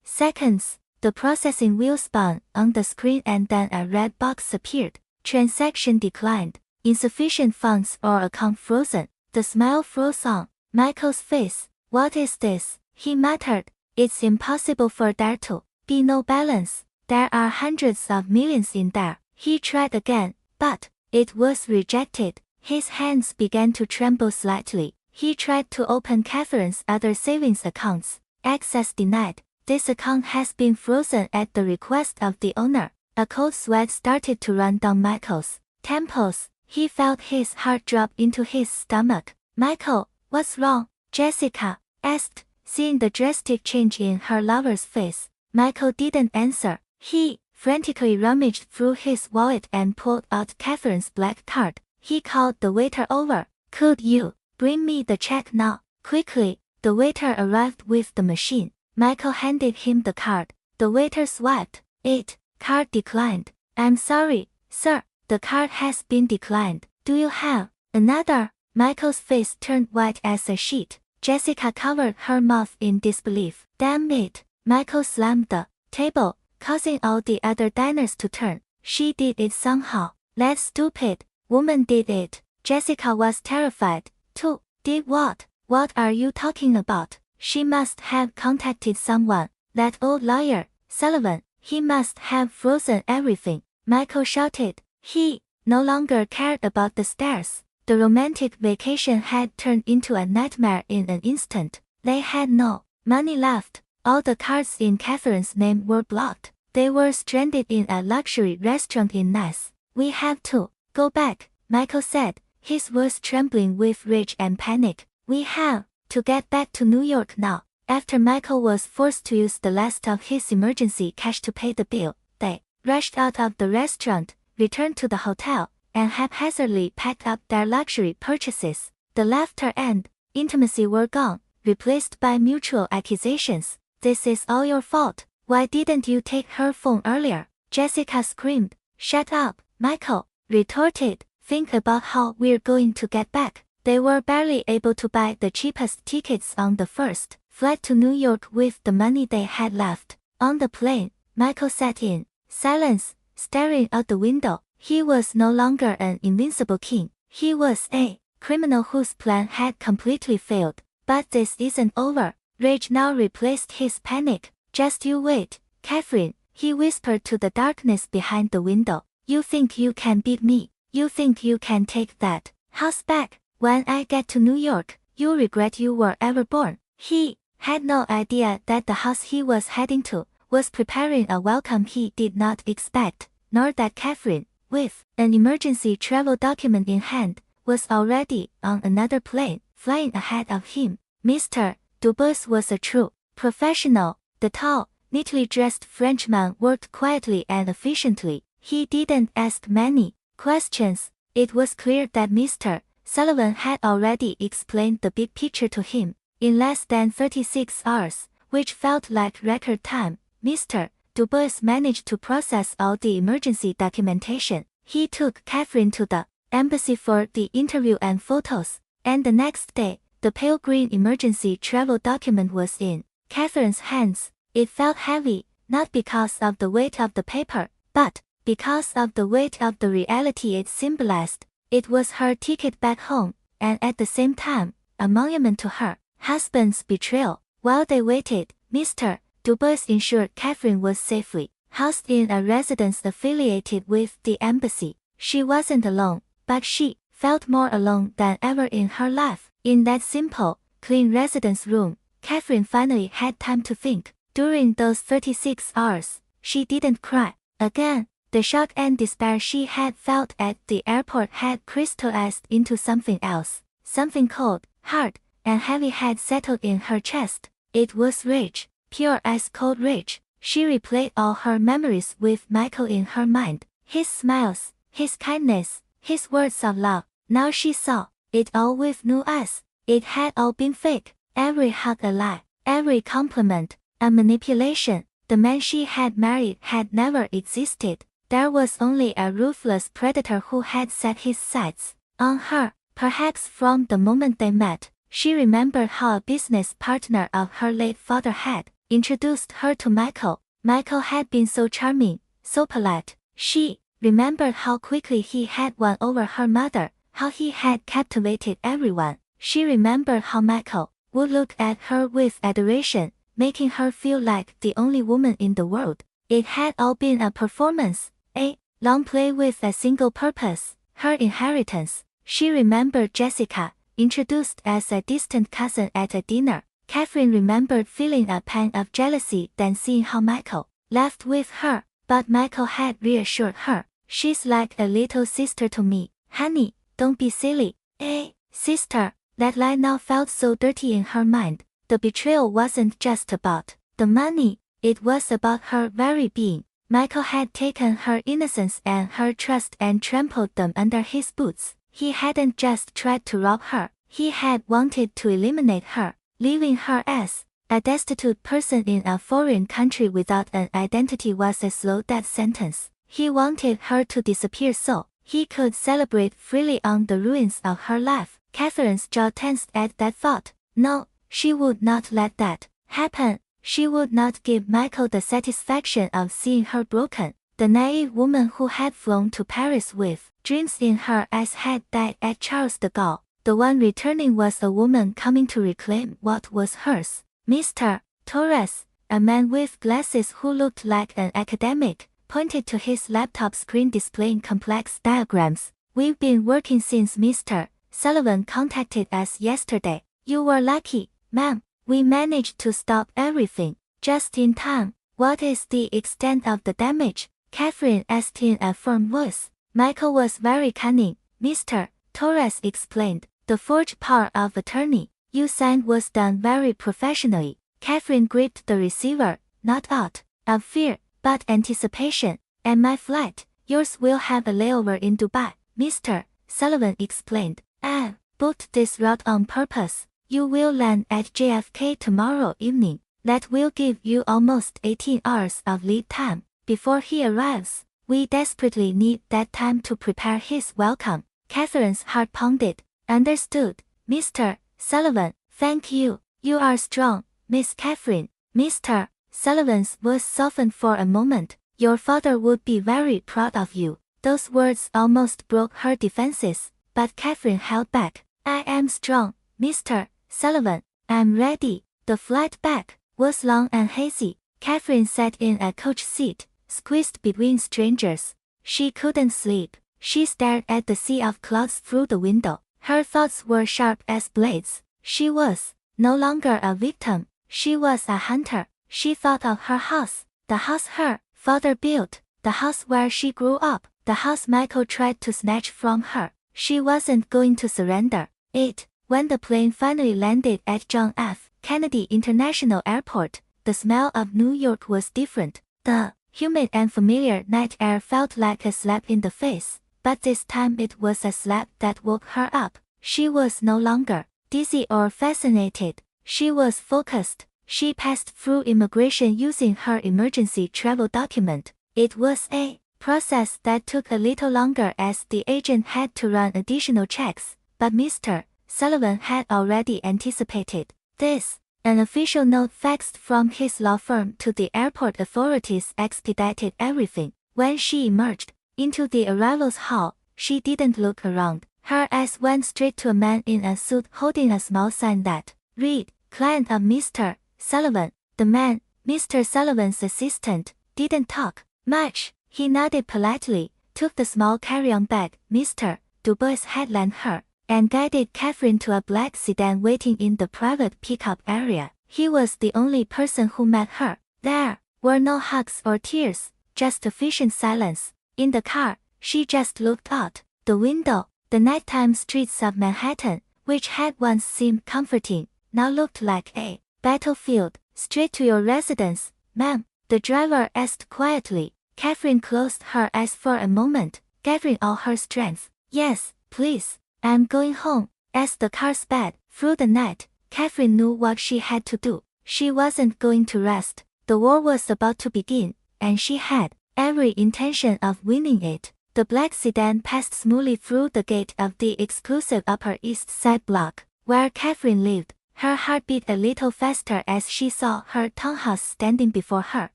Seconds. The processing wheel spun on the screen and then a red box appeared. Transaction declined. Insufficient funds or account frozen. The smile froze on Michael's face. What is this? He muttered. It's impossible for there to be no balance. There are hundreds of millions in there. He tried again, but it was rejected. His hands began to tremble slightly. He tried to open Catherine's other savings accounts. Access denied. This account has been frozen at the request of the owner. A cold sweat started to run down Michael's temples. He felt his heart drop into his stomach. Michael, what's wrong? Jessica asked, seeing the drastic change in her lover's face. Michael didn't answer. He frantically rummaged through his wallet and pulled out Catherine's black card. He called the waiter over. Could you bring me the check now? Quickly, the waiter arrived with the machine. Michael handed him the card. The waiter swiped it. Card declined. I'm sorry, sir. The card has been declined. Do you have another? Michael's face turned white as a sheet. Jessica covered her mouth in disbelief. Damn it. Michael slammed the table, causing all the other diners to turn. She did it somehow. That stupid woman did it. Jessica was terrified, too. Did what? What are you talking about? She must have contacted someone. That old lawyer, Sullivan. He must have frozen everything. Michael shouted. He no longer cared about the stairs. The romantic vacation had turned into a nightmare in an instant. They had no money left. All the cards in Catherine's name were blocked. They were stranded in a luxury restaurant in Nice. We have to go back, Michael said, his voice trembling with rage and panic. We have to get back to New York now. After Michael was forced to use the last of his emergency cash to pay the bill, they rushed out of the restaurant, returned to the hotel, and haphazardly packed up their luxury purchases. The laughter and intimacy were gone, replaced by mutual accusations. This is all your fault. Why didn't you take her phone earlier? Jessica screamed. Shut up, Michael retorted. Think about how we're going to get back. They were barely able to buy the cheapest tickets on the first flight to New York with the money they had left. On the plane, Michael sat in silence, staring out the window. He was no longer an invincible king. He was a criminal whose plan had completely failed. But this isn't over. Rage now replaced his panic. Just you wait, Catherine, he whispered to the darkness behind the window. You think you can beat me? You think you can take that house back? When I get to New York, you'll regret you were ever born. He had no idea that the house he was heading to was preparing a welcome he did not expect, nor that Catherine, with an emergency travel document in hand, was already on another plane, flying ahead of him. Mr. Dubois was a true professional. The tall, neatly dressed Frenchman worked quietly and efficiently. He didn't ask many questions. It was clear that Mr. Sullivan had already explained the big picture to him. In less than 36 hours, which felt like record time, Mr. Dubois managed to process all the emergency documentation. He took Catherine to the embassy for the interview and photos, and the next day, the pale green emergency travel document was in Catherine's hands. It felt heavy, not because of the weight of the paper, but because of the weight of the reality it symbolized. It was her ticket back home, and at the same time, a monument to her husband's betrayal. While they waited, Mr. Dubois ensured Catherine was safely housed in a residence affiliated with the embassy. She wasn't alone, but she felt more alone than ever in her life. In that simple, clean residence room, Catherine finally had time to think. During those 36 hours, she didn't cry. Again, the shock and despair she had felt at the airport had crystallized into something else. Something cold, hard, and heavy had settled in her chest. It was rage, pure ice-cold rage. She replayed all her memories with Michael in her mind. His smiles, his kindness, his words of love. Now she saw it all with new eyes. It had all been fake. Every hug a lie, every compliment a manipulation. The man she had married had never existed. There was only a ruthless predator who had set his sights on her. Perhaps from the moment they met, she remembered how a business partner of her late father had introduced her to Michael. Michael had been so charming, so polite. She remembered how quickly he had won over her mother, how he had captivated everyone. She remembered how Michael would look at her with adoration, making her feel like the only woman in the world. It had all been a performance, a long play with a single purpose, her inheritance. She remembered Jessica, introduced as a distant cousin at a dinner. Catherine remembered feeling a pang of jealousy then seeing how Michael laughed with her, but Michael had reassured her. She's like a little sister to me, honey, don't be silly. A sister, that line now felt so dirty in her mind. The betrayal wasn't just about the money, it was about her very being. Michael had taken her innocence and her trust and trampled them under his boots. He hadn't just tried to rob her, he had wanted to eliminate her, leaving her as a destitute person in a foreign country without an identity was a slow death sentence. He wanted her to disappear so he could celebrate freely on the ruins of her life. Catherine's jaw tensed at that thought. No, she would not let that happen. She would not give Michael the satisfaction of seeing her broken. The naive woman who had flown to Paris with dreams in her eyes had died at Charles de Gaulle. The one returning was a woman coming to reclaim what was hers. Mr. Torres, a man with glasses who looked like an academic, pointed to his laptop screen displaying complex diagrams. We've been working since Mr. Sullivan contacted us yesterday. You were lucky, ma'am. We managed to stop everything. Just in time. What is the extent of the damage? Catherine asked in a firm voice. Michael was very cunning, Mr. Torres explained. The forged power of attorney you signed was done very professionally. Catherine gripped the receiver, not out of fear, but anticipation. And my flight, yours will have a layover in Dubai, Mr. Sullivan explained. I've booked this route on purpose. You will land at JFK tomorrow evening. That will give you almost 18 hours of lead time before he arrives. We desperately need that time to prepare his welcome. Catherine's heart pounded. Understood, Mr. Sullivan. Thank you. You are strong, Miss Catherine. Mr. Sullivan's voice softened for a moment. Your father would be very proud of you. Those words almost broke her defenses, but Catherine held back. I am strong, Mr. Sullivan. I'm ready. The flight back was long and hazy. Catherine sat in a coach seat, squeezed between strangers. She couldn't sleep. She stared at the sea of clouds through the window. Her thoughts were sharp as blades. She was no longer a victim. She was a hunter. She thought of her house, the house her father built, the house where she grew up, the house Michael tried to snatch from her. She wasn't going to surrender it. When the plane finally landed at John F. Kennedy International Airport, the smell of New York was different. The humid and familiar night air felt like a slap in the face, but this time it was a slap that woke her up. She was no longer dizzy or fascinated. She was focused. She passed through immigration using her emergency travel document. It was a process that took a little longer as the agent had to run additional checks, but Mr. Sullivan had already anticipated this. An official note faxed from his law firm to the airport authorities expedited everything. When she emerged into the arrivals hall, she didn't look around. Her eyes went straight to a man in a suit holding a small sign that read, "Client of Mr. Sullivan." The man, Mr. Sullivan's assistant, didn't talk much. He nodded politely, took the small carry-on bag Mr. Dubois had lent her, and guided Catherine to a black sedan waiting in the private pickup area. He was the only person who met her. There were no hugs or tears, just efficient silence. In the car, she just looked out the window. The nighttime streets of Manhattan, which had once seemed comforting, now looked like a battlefield. Straight to your residence, ma'am, the driver asked quietly. Catherine closed her eyes for a moment, gathering all her strength. Yes, please. I'm going home. As the car sped through the night, Catherine knew what she had to do. She wasn't going to rest. The war was about to begin, and she had every intention of winning it. The black sedan passed smoothly through the gate of the exclusive Upper East Side block, where Catherine lived. Her heart beat a little faster as she saw her townhouse standing before her.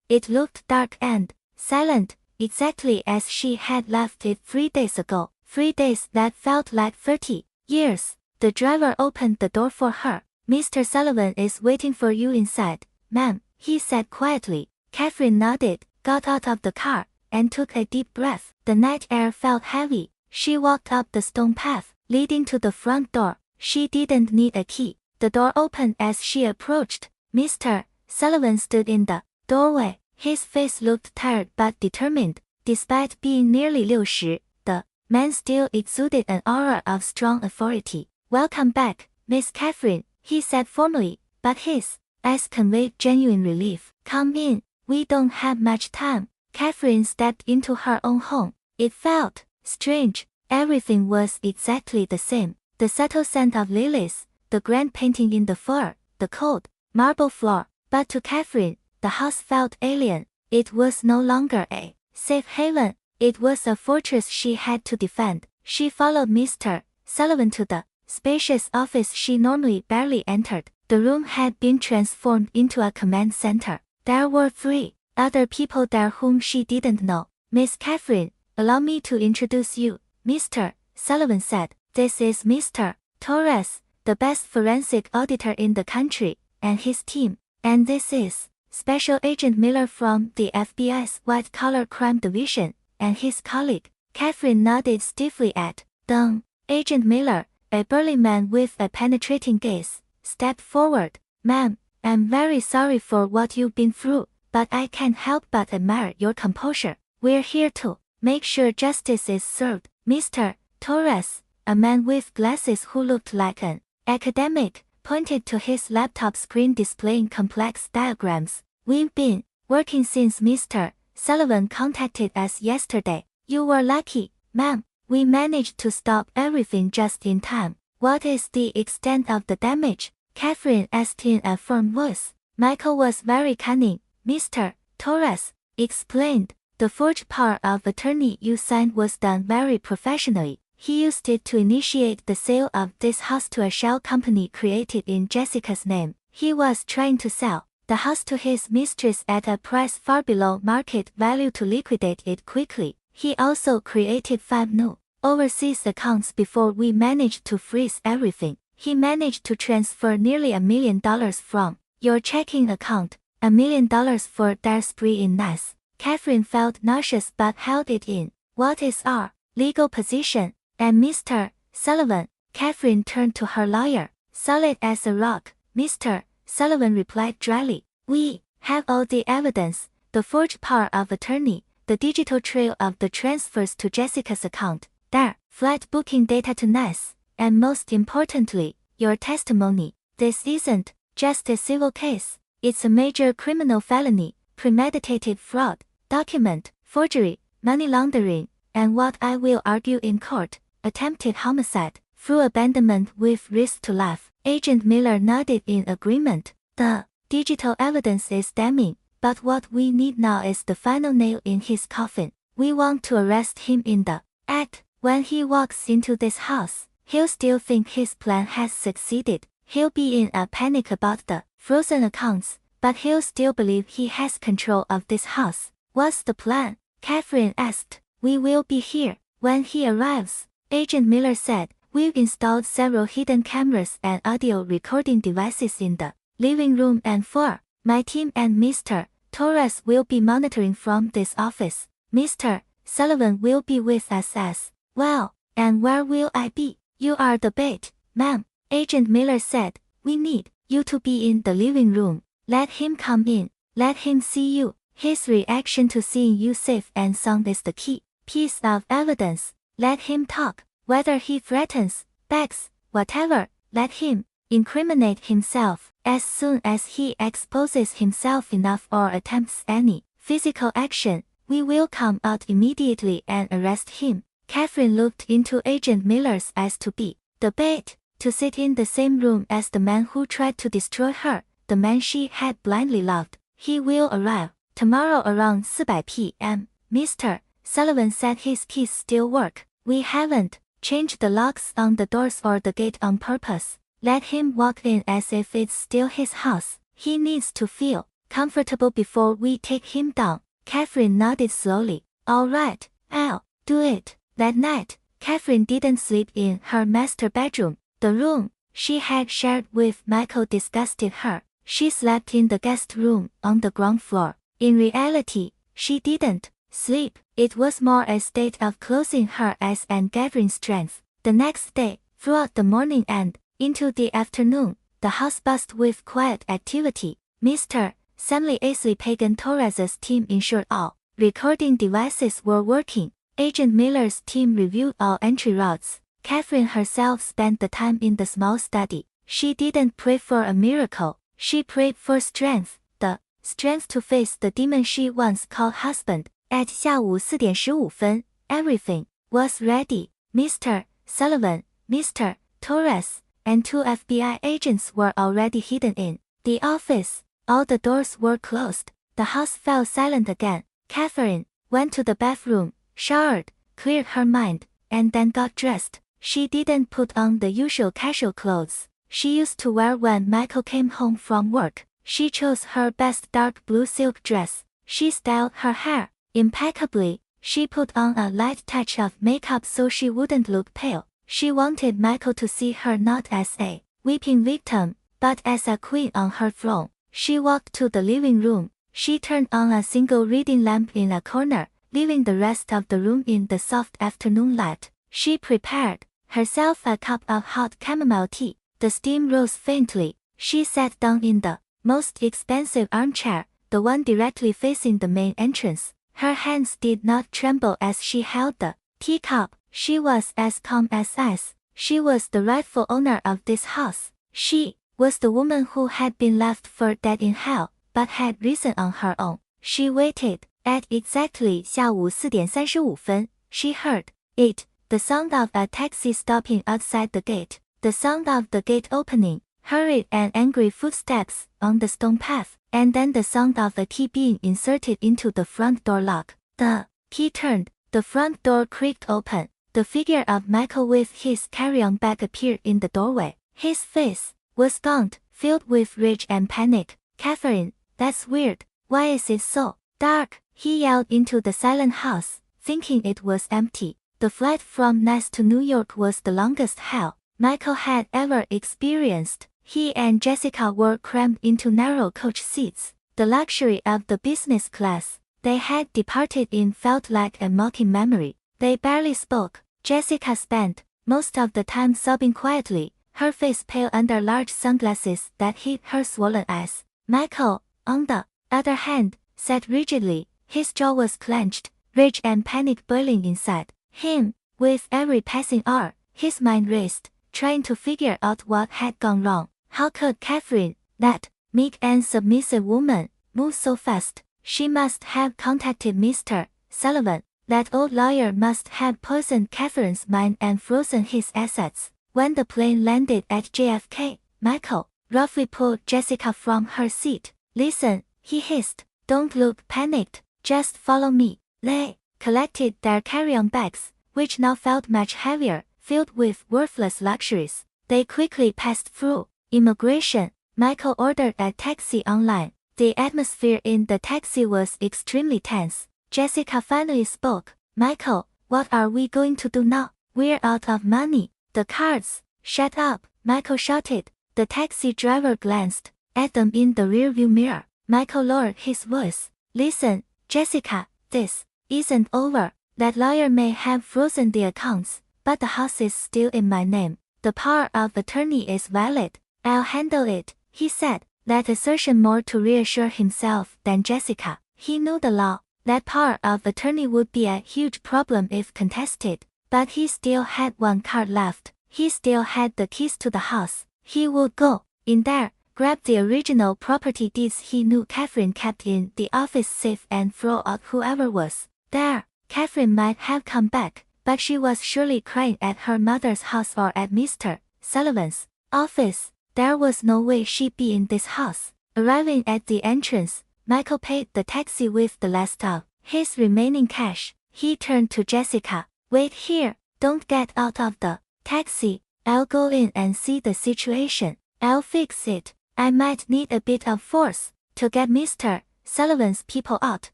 It looked dark and silent, exactly as she had left it 3 days ago. 3 days that felt like 30 years. The driver opened the door for her. Mr. Sullivan is waiting for you inside, ma'am, he said quietly. Catherine nodded, got out of the car, and took a deep breath. The night air felt heavy. She walked up the stone path, leading to the front door. She didn't need a key. The door opened as she approached. Mr. Sullivan stood in the doorway. His face looked tired but determined. Despite being nearly 60, the man still exuded an aura of strong authority. Welcome back, Miss Catherine, he said formally, but his eyes conveyed genuine relief. Come in, we don't have much time. Catherine stepped into her own home. It felt strange. Everything was exactly the same. The subtle scent of lilies, the grand painting in the floor, the cold marble floor. But to Catherine, the house felt alien. It was no longer a safe haven. It was a fortress she had to defend. She followed Mr. Sullivan to the spacious office she normally barely entered. The room had been transformed into a command center. There were 3 other people there whom she didn't know. Miss Catherine, allow me to introduce you, Mr. Sullivan said. This is Mr. Torres, the best forensic auditor in the country, and his team. And this is Special Agent Miller from the FBI's White-Collar Crime Division, and his colleague. Catherine nodded stiffly at them. Agent Miller, a burly man with a penetrating gaze, stepped forward. Ma'am, I'm very sorry for what you've been through, but I can't help but admire your composure. We're here to make sure justice is served. Mr. Torres, a man with glasses who looked like an academic, pointed to his laptop screen displaying complex diagrams. We've been working since Mr. Sullivan contacted us yesterday. You were lucky, ma'am. We managed to stop everything just in time. What is the extent of the damage? Catherine asked in a firm voice. Michael was very cunning, Mr. Torres explained. The forged power of attorney you signed was done very professionally. He used it to initiate the sale of this house to a shell company created in Jessica's name. He was trying to sell the house to his mistress at a price far below market value to liquidate it quickly. He also created 5 new overseas accounts before we managed to freeze everything. He managed to transfer nearly $1 million from your checking account, $1 million for their spree in Nice. Catherine felt nauseous but held it in. What is our legal position? And Mr. Sullivan, Catherine turned to her lawyer. Solid as a rock, Mr. Sullivan replied dryly. We have all the evidence, the forged power of attorney, the digital trail of the transfers to Jessica's account, their flight booking data to Nice, and most importantly, your testimony. This isn't just a civil case, it's a major criminal felony, premeditated fraud, document forgery, money laundering, and what I will argue in court, attempted homicide, through abandonment with risk to life. Agent Miller nodded in agreement. The digital evidence is damning, but what we need now is the final nail in his coffin. We want to arrest him in the act. When he walks into this house, he'll still think his plan has succeeded. He'll be in a panic about the frozen accounts, but he'll still believe he has control of this house. What's the plan? Catherine asked. We will be here when he arrives, Agent Miller said. We've installed several hidden cameras and audio recording devices in the living room and floor. My team and Mr. Torres will be monitoring from this office. Mr. Sullivan will be with us as well. And where will I be? You are the bait, ma'am, Agent Miller said. We need you to be in the living room. Let him come in. Let him see you. His reaction to seeing you safe and sound is the key piece of evidence. Let him talk. Whether he threatens, begs, whatever, let him incriminate himself. As soon as he exposes himself enough or attempts any physical action, we will come out immediately and arrest him. Catherine looked into Agent Miller's eyes. To be the bait, to sit in the same room as the man who tried to destroy her, the man she had blindly loved. He will arrive tomorrow around 4 p.m. Mr. Sullivan said his keys still work. We haven't changed the locks on the doors or the gate on purpose. Let him walk in as if it's still his house. He needs to feel comfortable before we take him down. Catherine nodded slowly. All right, I'll do it. That night, Catherine didn't sleep in her master bedroom. The room she had shared with Michael disgusted her. She slept in the guest room on the ground floor. In reality, she didn't sleep. It was more a state of closing her eyes and gathering strength. The next day, throughout the morning and into the afternoon, the house buzzed with quiet activity. Mr. Stanley Aisley Pagan Torres's team ensured all recording devices were working. Agent Miller's team reviewed all entry routes. Catherine herself spent the time in the small study. She didn't pray for a miracle. She prayed for strength, the strength to face the demon she once called husband. At 下午4点15分, everything was ready. Mr. Sullivan, Mr. Torres, and 2 FBI agents were already hidden in the office. All the doors were closed. The house fell silent again. Catherine went to the bathroom, showered, cleared her mind, and then got dressed. She didn't put on the usual casual clothes she used to wear when Michael came home from work. She chose her best dark blue silk dress. She styled her hair impeccably. She put on a light touch of makeup so she wouldn't look pale. She wanted Michael to see her not as a weeping victim, but as a queen on her throne. She walked to the living room. She turned on a single reading lamp in a corner, leaving the rest of the room in the soft afternoon light. She prepared herself a cup of hot chamomile tea. The steam rose faintly. She sat down in the most expensive armchair, the one directly facing the main entrance. Her hands did not tremble as she held the teacup. She was as calm as ice. She was the rightful owner of this house. She was the woman who had been left for dead in hell, but had risen on her own. She waited. At exactly 下午4点35分, she heard it, the sound of a taxi stopping outside the gate, the sound of the gate opening, hurried and angry footsteps on the stone path, and then the sound of a key being inserted into the front door lock. The key turned, the front door creaked open. The figure of Michael with his carry-on bag appeared in the doorway. His face was gaunt, filled with rage and panic. "Catherine, that's weird. Why is it so dark?" he yelled into the silent house, thinking it was empty. The flight from Nice to New York was the longest hell Michael had ever experienced. He and Jessica were crammed into narrow coach seats. The luxury of the business class they had departed in felt like a mocking memory. They barely spoke. Jessica spent most of the time sobbing quietly, her face pale under large sunglasses that hid her swollen eyes. Michael, on the other hand, sat rigidly. His jaw was clenched, rage and panic boiling inside him. With every passing hour, his mind raced, trying to figure out what had gone wrong. How could Catherine, that meek and submissive woman, move so fast? She must have contacted Mr. Sullivan. That old lawyer must have poisoned Catherine's mind and frozen his assets. When the plane landed at JFK, Michael roughly pulled Jessica from her seat. "Listen," he hissed. "Don't look panicked. Just follow me." They collected their carry-on bags, which now felt much heavier, filled with worthless luxuries. They quickly passed through immigration. Michael ordered a taxi online. The atmosphere in the taxi was extremely tense. Jessica finally spoke. "Michael, what are we going to do now? We're out of money." "The cards." "Shut up," Michael shouted. The taxi driver glanced at them in the rearview mirror. Michael lowered his voice. "Listen, Jessica, this isn't over. That lawyer may have frozen the accounts, but the house is still in my name. The power of attorney is valid. I'll handle it," he said. That assertion more to reassure himself than Jessica. He knew the law. That power of attorney would be a huge problem if contested, but he still had one card left. He still had the keys to the house. He would go in there, grab the original property deeds he knew Catherine kept in the office safe and throw out whoever was there. Catherine might have come back, but she was surely crying at her mother's house or at Mr. Sullivan's office. There was no way she'd be in this house. Arriving at the entrance, Michael paid the taxi with the last of his remaining cash. He turned to Jessica. "Wait here, don't get out of the taxi. I'll go in and see the situation. I'll fix it. I might need a bit of force to get Mr. Sullivan's people out.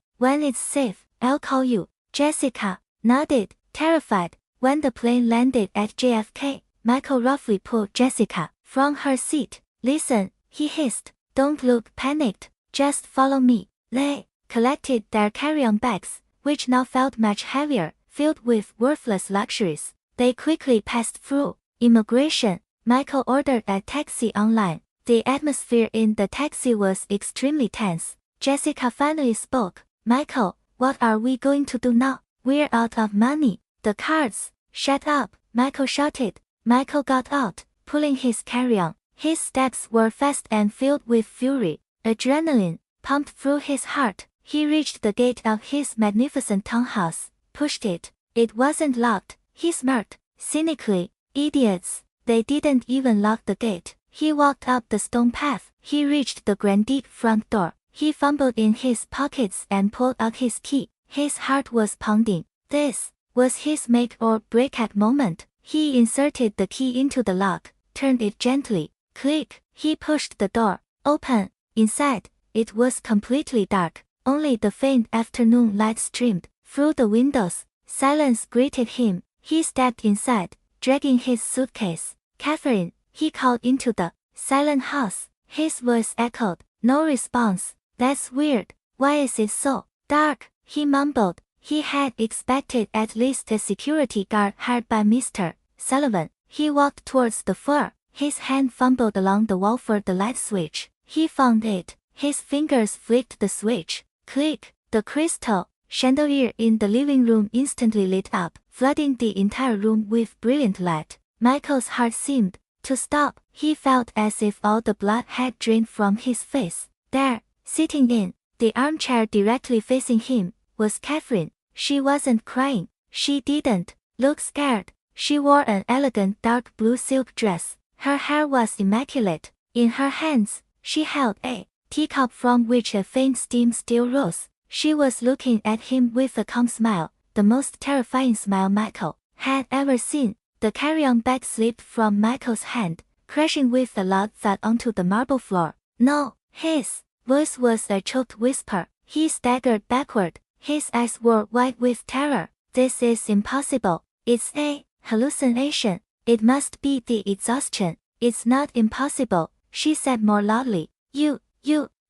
When it's safe, I'll call you." Jessica nodded, terrified. When the plane landed at JFK, Michael roughly pulled Jessica from her seat. "Listen," he hissed. "Don't look panicked. Just follow me." They collected their carry-on bags, which now felt much heavier, filled with worthless luxuries. They quickly passed through immigration. Michael ordered a taxi online. The atmosphere in the taxi was extremely tense. Jessica finally spoke. "Michael, what are we going to do now? We're out of money." "The cards." "Shut up," Michael shouted. Michael got out, pulling his carry-on. His steps were fast and filled with fury. Adrenaline pumped through his heart. He reached the gate of his magnificent townhouse, pushed it. It wasn't locked. He smirked cynically. "Idiots. They didn't even lock the gate." He walked up the stone path. He reached the granite front door. He fumbled in his pockets and pulled out his key. His heart was pounding. This was his make or break at moment. He inserted the key into the lock, turned it gently. Click. He pushed the door open. Inside, it was completely dark. Only the faint afternoon light streamed through the windows. Silence greeted him. He stepped inside, dragging his suitcase. "Catherine," he called into the silent house. His voice echoed. No response. "That's weird. Why is it so dark?" he mumbled. He had expected at least a security guard hired by Mr. Sullivan. He walked towards the floor. His hand fumbled along the wall for the light switch. He found it. His fingers flicked the switch. Click. The crystal chandelier in the living room instantly lit up, flooding the entire room with brilliant light. Michael's heart seemed to stop. He felt as if all the blood had drained from his face. There, sitting in the armchair directly facing him, was Catherine. She wasn't crying. She didn't look scared. She wore an elegant dark blue silk dress. Her hair was immaculate. In her hands, she held a teacup from which a faint steam still rose. She was looking at him with a calm smile, the most terrifying smile Michael had ever seen. The carry-on bag slipped from Michael's hand, crashing with a loud thud onto the marble floor. No, his voice was a choked whisper. He staggered backward. His eyes were wide with terror. This is impossible. It's a hallucination. It must be the exhaustion. It's not impossible, she said more loudly. You,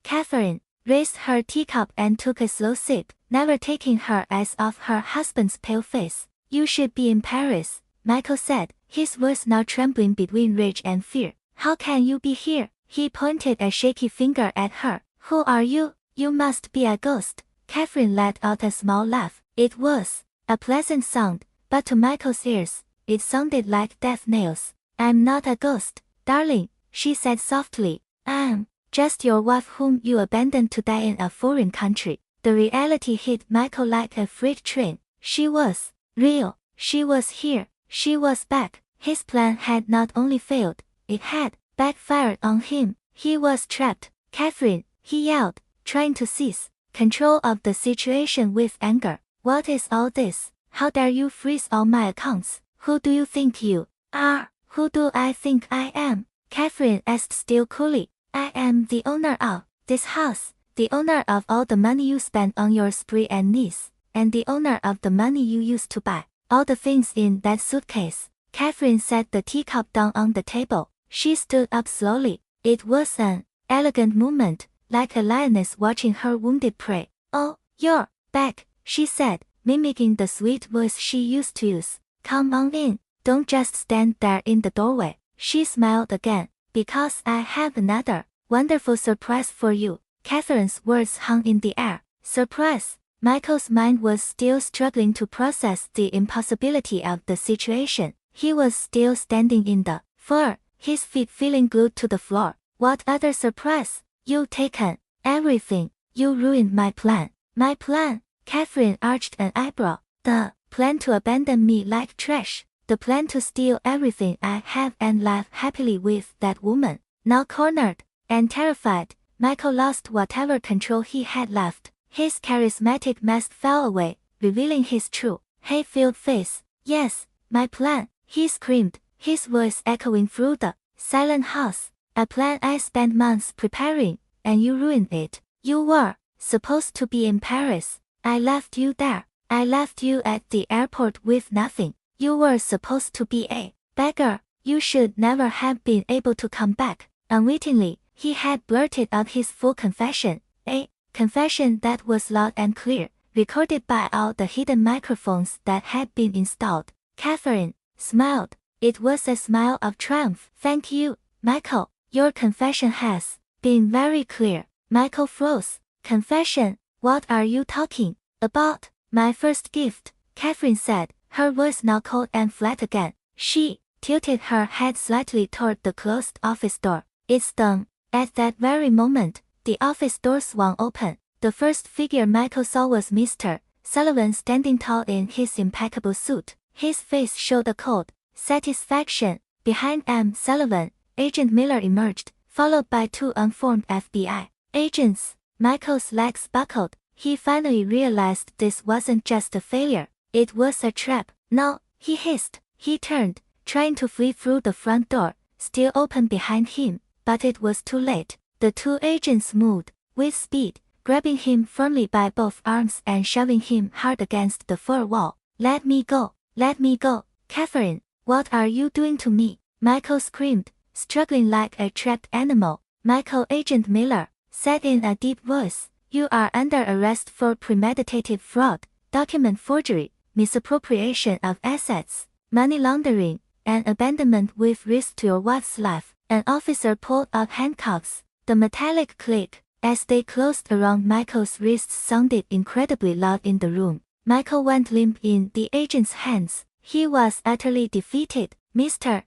Catherine, raised her teacup and took a slow sip, never taking her eyes off her husband's pale face. You should be in Paris, Michael said, his voice now trembling between rage and fear. How can you be here? He pointed a shaky finger at her. Who are you? You must be a ghost. Catherine let out a small laugh. It was a pleasant sound, but to Michael's ears, it sounded like death nails. I'm not a ghost, darling, she said softly. I'm just your wife whom you abandoned to die in a foreign country. The reality hit Michael like a freight train. She was real. She was here. She was back. His plan had not only failed, it had backfired on him. He was trapped. Catherine, he yelled, trying to seize control of the situation with anger. What is all this? How dare you freeze all my accounts? Who do you think you are? Who do I think I am? Catherine asked still coolly. I am the owner of this house, the owner of all the money you spent on your spree and niece, and the owner of the money you used to buy all the things in that suitcase. Catherine set the teacup down on the table. She stood up slowly. It was an elegant movement, like a lioness watching her wounded prey. Oh, you're back, she said, mimicking the sweet voice she used to use. Come on in. Don't just stand there in the doorway. She smiled again. Because I have another wonderful surprise for you. Catherine's words hung in the air. Surprise. Michael's mind was still struggling to process the impossibility of the situation. He was still standing in the floor, his feet feeling glued to the floor. What other surprise? You've taken everything. You ruined my plan. My plan? Catherine arched an eyebrow. The plan to abandon me like trash. The plan to steal everything I have and live happily with that woman. Now cornered and terrified, Michael lost whatever control he had left. His charismatic mask fell away, revealing his true, hate-filled face. Yes, my plan, he screamed, his voice echoing through the silent house. A plan I spent months preparing, and you ruined it. You were supposed to be in Paris. I left you there. I left you at the airport with nothing. You were supposed to be a beggar. You should never have been able to come back. Unwittingly, he had blurted out his full confession. A confession that was loud and clear, recorded by all the hidden microphones that had been installed. Catherine smiled. It was a smile of triumph. Thank you, Michael. Your confession has been very clear. Michael froze. Confession? What are you talking about? My first gift, Catherine said, her voice now cold and flat again. She tilted her head slightly toward the closed office door. It's done. At that very moment, the office door swung open. The first figure Michael saw was Mr. Sullivan standing tall in his impeccable suit. His face showed a cold satisfaction. Behind M. Sullivan, Agent Miller emerged, followed by two unformed FBI agents. Michael's legs buckled. He finally realized this wasn't just a failure. It was a trap. No, he hissed. He turned, trying to flee through the front door, still open behind him, but it was too late. The two agents moved with speed, grabbing him firmly by both arms and shoving him hard against the fur wall. Let me go. Let me go. Catherine, what are you doing to me? Michael screamed, struggling like a trapped animal. Michael, Agent Miller said in a deep voice, you are under arrest for premeditated fraud, document forgery, misappropriation of assets, money laundering, and abandonment with risk to your wife's life. An officer pulled out handcuffs. The metallic click, as they closed around Michael's wrists, sounded incredibly loud in the room. Michael went limp in the agent's hands. He was utterly defeated. Mr.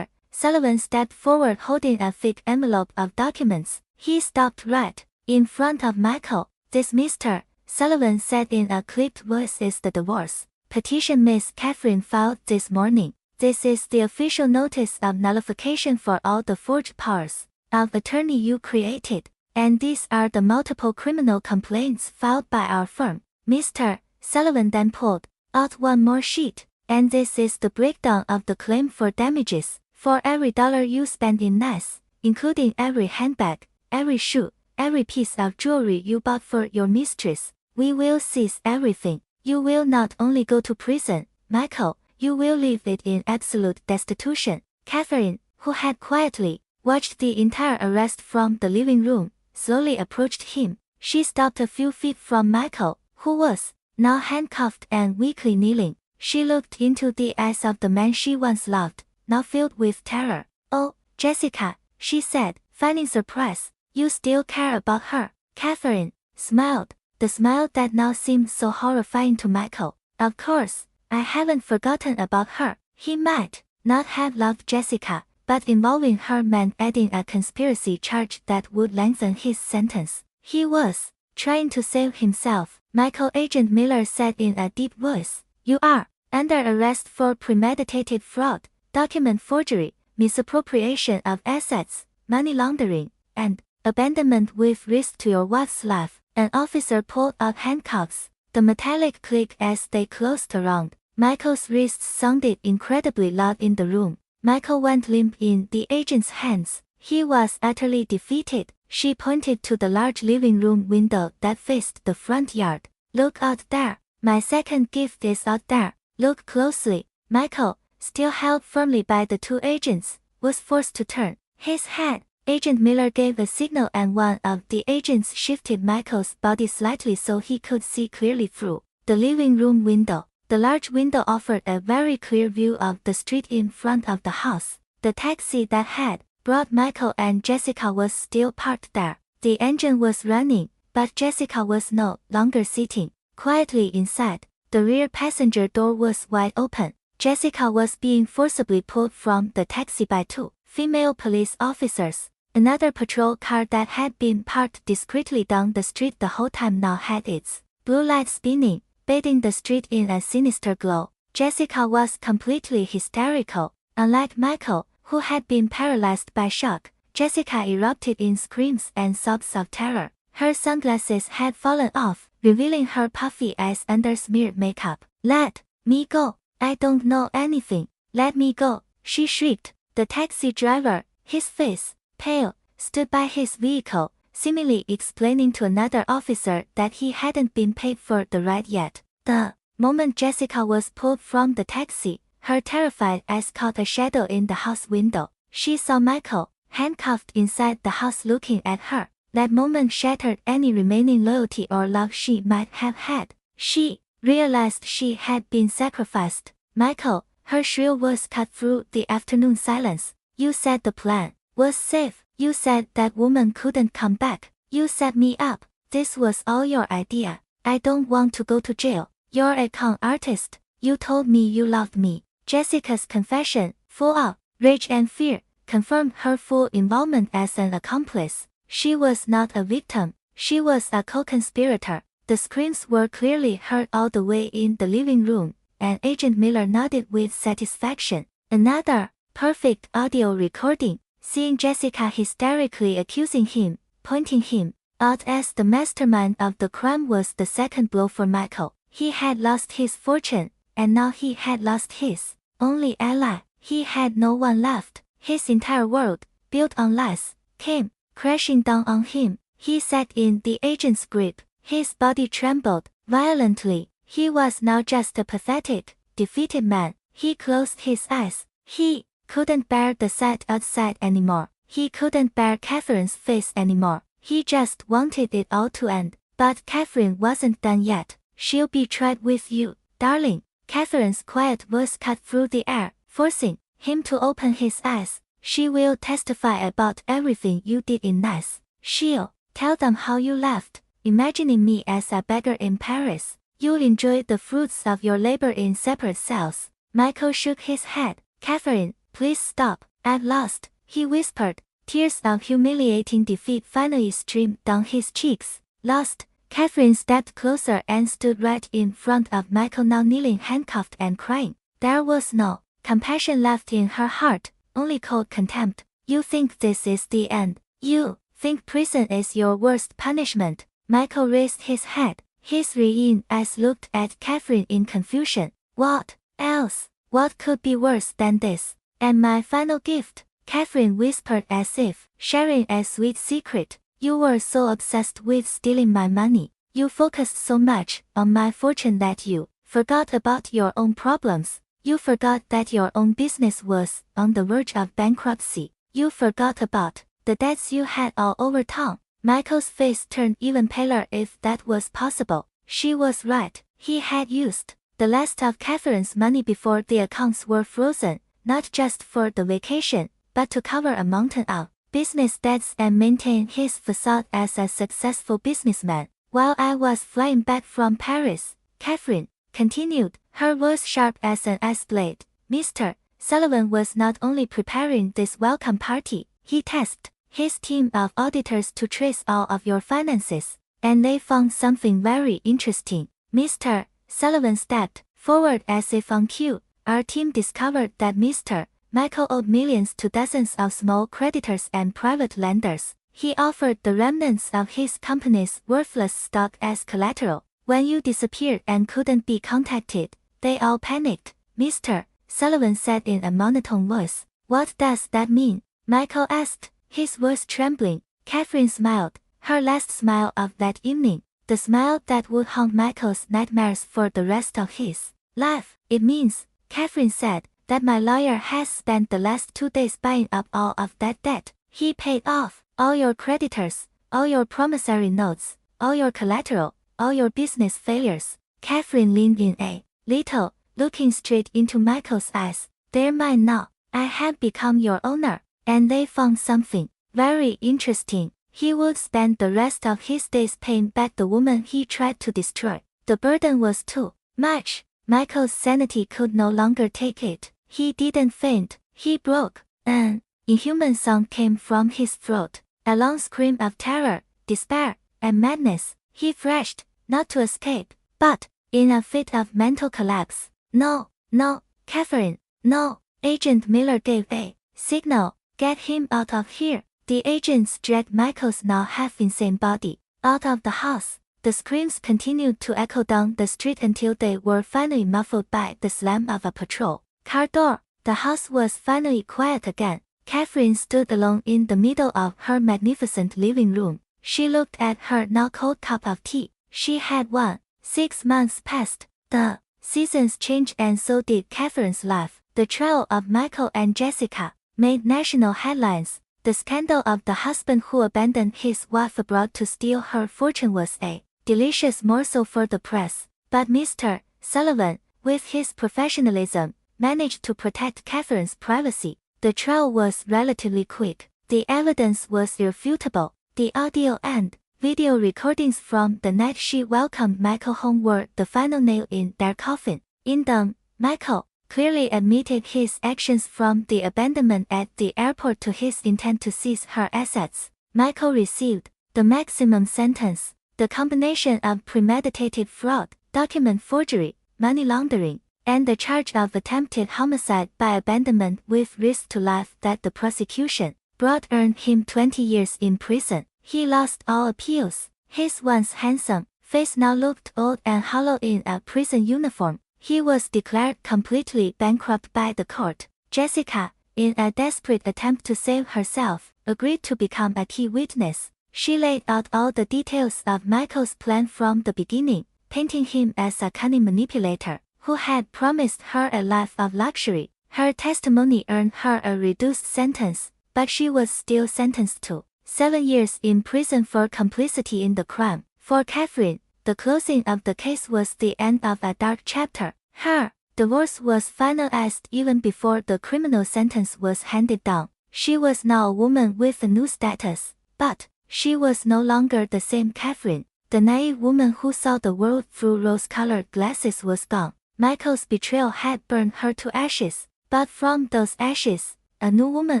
Sullivan stepped forward holding a thick envelope of documents. He stopped right in front of Michael. "This, Mr. Sullivan said in a clipped voice, is the divorce petition Miss Catherine filed this morning. This is the official notice of nullification for all the forged powers of attorney you created, and these are the multiple criminal complaints filed by our firm." Mr. Sullivan then pulled out one more sheet. "And this is the breakdown of the claim for damages. For every dollar you spend in Nice, including every handbag, every shoe, every piece of jewelry you bought for your mistress, we will seize everything. You will not only go to prison, Michael, you will leave it in absolute destitution." Catherine, who had quietly watched the entire arrest from the living room, slowly approached him. She stopped a few feet from Michael, who was now handcuffed and weakly kneeling. She looked into the eyes of the man she once loved, now filled with terror. "Oh, Jessica," she said, finding surprise, "you still care about her." Catherine smiled, the smile that now seemed so horrifying to Michael. "Of course, I haven't forgotten about her." He might not have loved Jessica, but involving her meant adding a conspiracy charge that would lengthen his sentence. He was trying to save himself. "Michael," Agent Miller said in a deep voice, "you are under arrest for premeditated fraud, document forgery, misappropriation of assets, money laundering, and abandonment with risk to your wife's life." An officer pulled out handcuffs. The metallic click as they closed around Michael's wrists sounded incredibly loud in the room. Michael went limp in the agent's hands. He was utterly defeated. She pointed to the large living room window that faced the front yard. "Look out there. My second gift is out there. Look closely." Michael, still held firmly by the two agents, was forced to turn his head. Agent Miller gave a signal and one of the agents shifted Michael's body slightly so he could see clearly through the living room window. The large window offered a very clear view of the street in front of the house. The taxi that had brought Michael and Jessica was still parked there. The engine was running, but Jessica was no longer sitting quietly inside. The rear passenger door was wide open. Jessica was being forcibly pulled from the taxi by two female police officers. Another patrol car that had been parked discreetly down the street the whole time now had its blue light spinning, bathing the street in a sinister glow. Jessica was completely hysterical. Unlike Michael, who had been paralyzed by shock, Jessica erupted in screams and sobs of terror. Her sunglasses had fallen off, revealing her puffy eyes under smeared makeup. "Let me go. I don't know anything. Let me go," she shrieked. The taxi driver, his face pale, stood by his vehicle, seemingly explaining to another officer that he hadn't been paid for the ride yet. The moment Jessica was pulled from the taxi, her terrified eyes caught a shadow in the house window. She saw Michael, handcuffed inside the house looking at her. That moment shattered any remaining loyalty or love she might have had. She realized she had been sacrificed. "Michael," her shrill voice cut through the afternoon silence. "You said the plan was safe. You said that woman couldn't come back. You set me up. This was all your idea. I don't want to go to jail. You're a con artist. You told me you loved me." Jessica's confession, full of rage and fear, confirmed her full involvement as an accomplice. She was not a victim. She was a co-conspirator. The screams were clearly heard all the way in the living room, and Agent Miller nodded with satisfaction. Another perfect audio recording, seeing Jessica hysterically accusing him, pointing him out as the mastermind of the crime was the second blow for Michael. He had lost his fortune, and now he had lost his only ally. He had no one left. His entire world, built on lies, came crashing down on him. He sat in the agent's grip. His body trembled violently. He was now just a pathetic, defeated man. He closed his eyes. He couldn't bear the sight outside anymore. He couldn't bear Catherine's face anymore. He just wanted it all to end. But Catherine wasn't done yet. "She'll be tried with you, darling." Catherine's quiet voice cut through the air, forcing him to open his eyes. She will testify about everything you did in Nice. She'll tell them how you left, imagining me as a beggar in Paris. You'll enjoy the fruits of your labor in separate cells. Michael shook his head. Catherine, please stop. At last, he whispered. Tears of humiliating defeat finally streamed down his cheeks. Lost, Catherine stepped closer and stood right in front of Michael, now kneeling, handcuffed and crying. There was no compassion left in her heart, only cold contempt. You think this is the end. You think prison is your worst punishment. Michael raised his head. His rein eyes looked at Catherine in confusion. What else? What could be worse than this? And my final gift, Catherine whispered as if sharing a sweet secret. You were so obsessed with stealing my money. You focused so much on my fortune that you forgot about your own problems. You forgot that your own business was on the verge of bankruptcy. You forgot about the debts you had all over town. Michael's face turned even paler. If that was possible, she was right. He had used the last of Catherine's money before the accounts were frozen, not just for the vacation, but to cover a mountain of business debts and maintain his facade as a successful businessman. While I was flying back from Paris, Catherine continued, her voice sharp as an ice blade, Mr. Sullivan was not only preparing this welcome party, he tasked his team of auditors to trace all of your finances, and they found something very interesting. Mr. Sullivan stepped forward as if on cue. Our team discovered that Mr. Michael owed millions to dozens of small creditors and private lenders. He offered the remnants of his company's worthless stock as collateral. When you disappeared and couldn't be contacted, they all panicked. Mr. Sullivan said in a monotone voice. What does that mean? Michael asked, his voice trembling. Catherine smiled, her last smile of that evening, the smile that would haunt Michael's nightmares for the rest of his life. It means, Catherine said, that my lawyer has spent the last 2 days buying up all of that debt. He paid off all your creditors, all your promissory notes, all your collateral, all your business failures. Catherine leaned in a little, looking straight into Michael's eyes. They're mine now. I have become your owner. And they found something very interesting. He would spend the rest of his days paying back the woman he tried to destroy. The burden was too much. Michael's sanity could no longer take it. He didn't faint. He broke. An inhuman sound came from his throat. A long scream of terror, despair, and madness. He thrashed, not to escape, but in a fit of mental collapse. No, no, Catherine, no. Agent Miller gave a signal. Get him out of here. The agents dragged Michael's now half-insane body out of the house. The screams continued to echo down the street until they were finally muffled by the slam of a patrol car door. The house was finally quiet again. Catherine stood alone in the middle of her magnificent living room. She looked at her now cold cup of tea. She had won. 6 months passed. The seasons changed and so did Catherine's life. The trial of Michael and Jessica made national headlines. The scandal of the husband who abandoned his wife abroad to steal her fortune was a delicious morsel for the press. But Mr. Sullivan, with his professionalism, managed to protect Catherine's privacy. The trial was relatively quick. The evidence was irrefutable. The audio and video recordings from the night she welcomed Michael home were the final nail in their coffin. In them, Michael clearly admitted his actions from the abandonment at the airport to his intent to seize her assets. Michael received the maximum sentence. The combination of premeditated fraud, document forgery, money laundering, and the charge of attempted homicide by abandonment with risk to life that the prosecution brought earned him 20 years in prison. He lost all appeals. His once handsome face now looked old and hollow in a prison uniform. He was declared completely bankrupt by the court. Jessica, in a desperate attempt to save herself, agreed to become a key witness. She laid out all the details of Michael's plan from the beginning, painting him as a cunning manipulator who had promised her a life of luxury. Her testimony earned her a reduced sentence, but she was still sentenced to 7 years in prison for complicity in the crime. For Catherine, the closing of the case was the end of a dark chapter. Her divorce was finalized even before the criminal sentence was handed down. She was now a woman with a new status, but she was no longer the same Catherine. The naive woman who saw the world through rose-colored glasses was gone. Michael's betrayal had burned her to ashes, but from those ashes, a new woman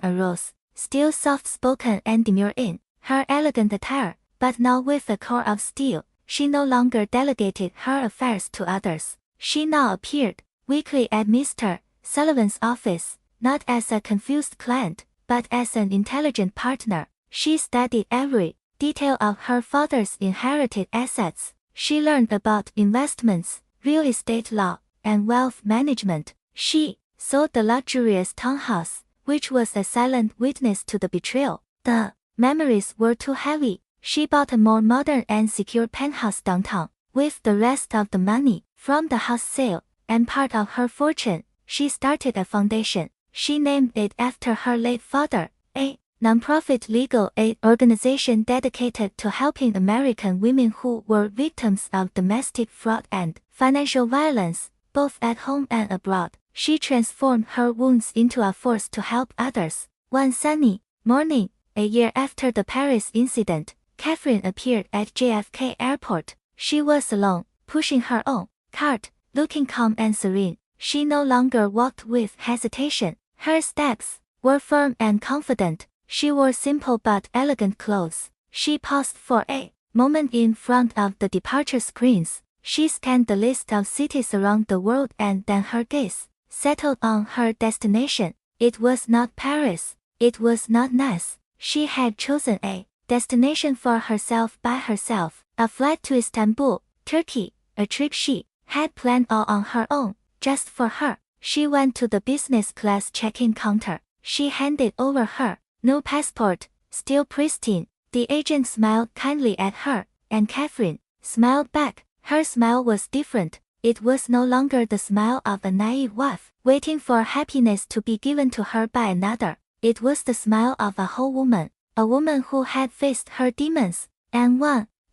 arose, still soft-spoken and demure in her elegant attire, but now with a core of steel. She no longer delegated her affairs to others. She now appeared weekly at Mr. Sullivan's office, not as a confused client, but as an intelligent partner. She studied every detail of her father's inherited assets. She learned about investments, real estate law, and wealth management. She sold the luxurious townhouse, which was a silent witness to the betrayal. The memories were too heavy. She bought a more modern and secure penthouse downtown. With the rest of the money from the house sale and part of her fortune, she started a foundation. She named it after her late father, a nonprofit legal aid organization dedicated to helping American women who were victims of domestic fraud and financial violence, both at home and abroad. She transformed her wounds into a force to help others. One sunny morning, a year after the Paris incident, Catherine appeared at JFK Airport. She was alone, pushing her own cart, looking calm and serene. She no longer walked with hesitation. Her steps were firm and confident. She wore simple but elegant clothes. She paused for a moment in front of the departure screens. She scanned the list of cities around the world and then her gaze settled on her destination. It was not Paris. It was not Nice. She had chosen a destination for herself by herself, a flight to Istanbul, Turkey, a trip she had planned all on her own, just for her. She went to the business class check-in counter. She handed over her new passport, still pristine. The agent smiled kindly at her, and Catherine smiled back. Her smile was different. It was no longer the smile of a naive wife, waiting for happiness to be given to her by another. It was the smile of a whole woman, a woman who had faced her demons, and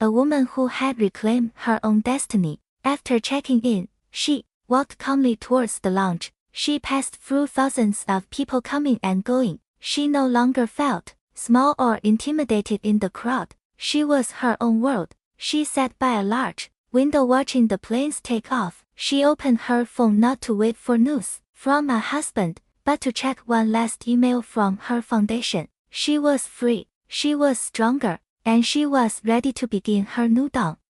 a woman who had reclaimed her own destiny. After checking in, she walked calmly towards the lounge. She passed through thousands of people coming and going. She no longer felt small or intimidated in the crowd. She was her own world. She sat by a large window watching the planes take off. She opened her phone not to wait for news from her husband, but to check one last email from her foundation. She was free, she was stronger, and she was ready to begin her new dawn.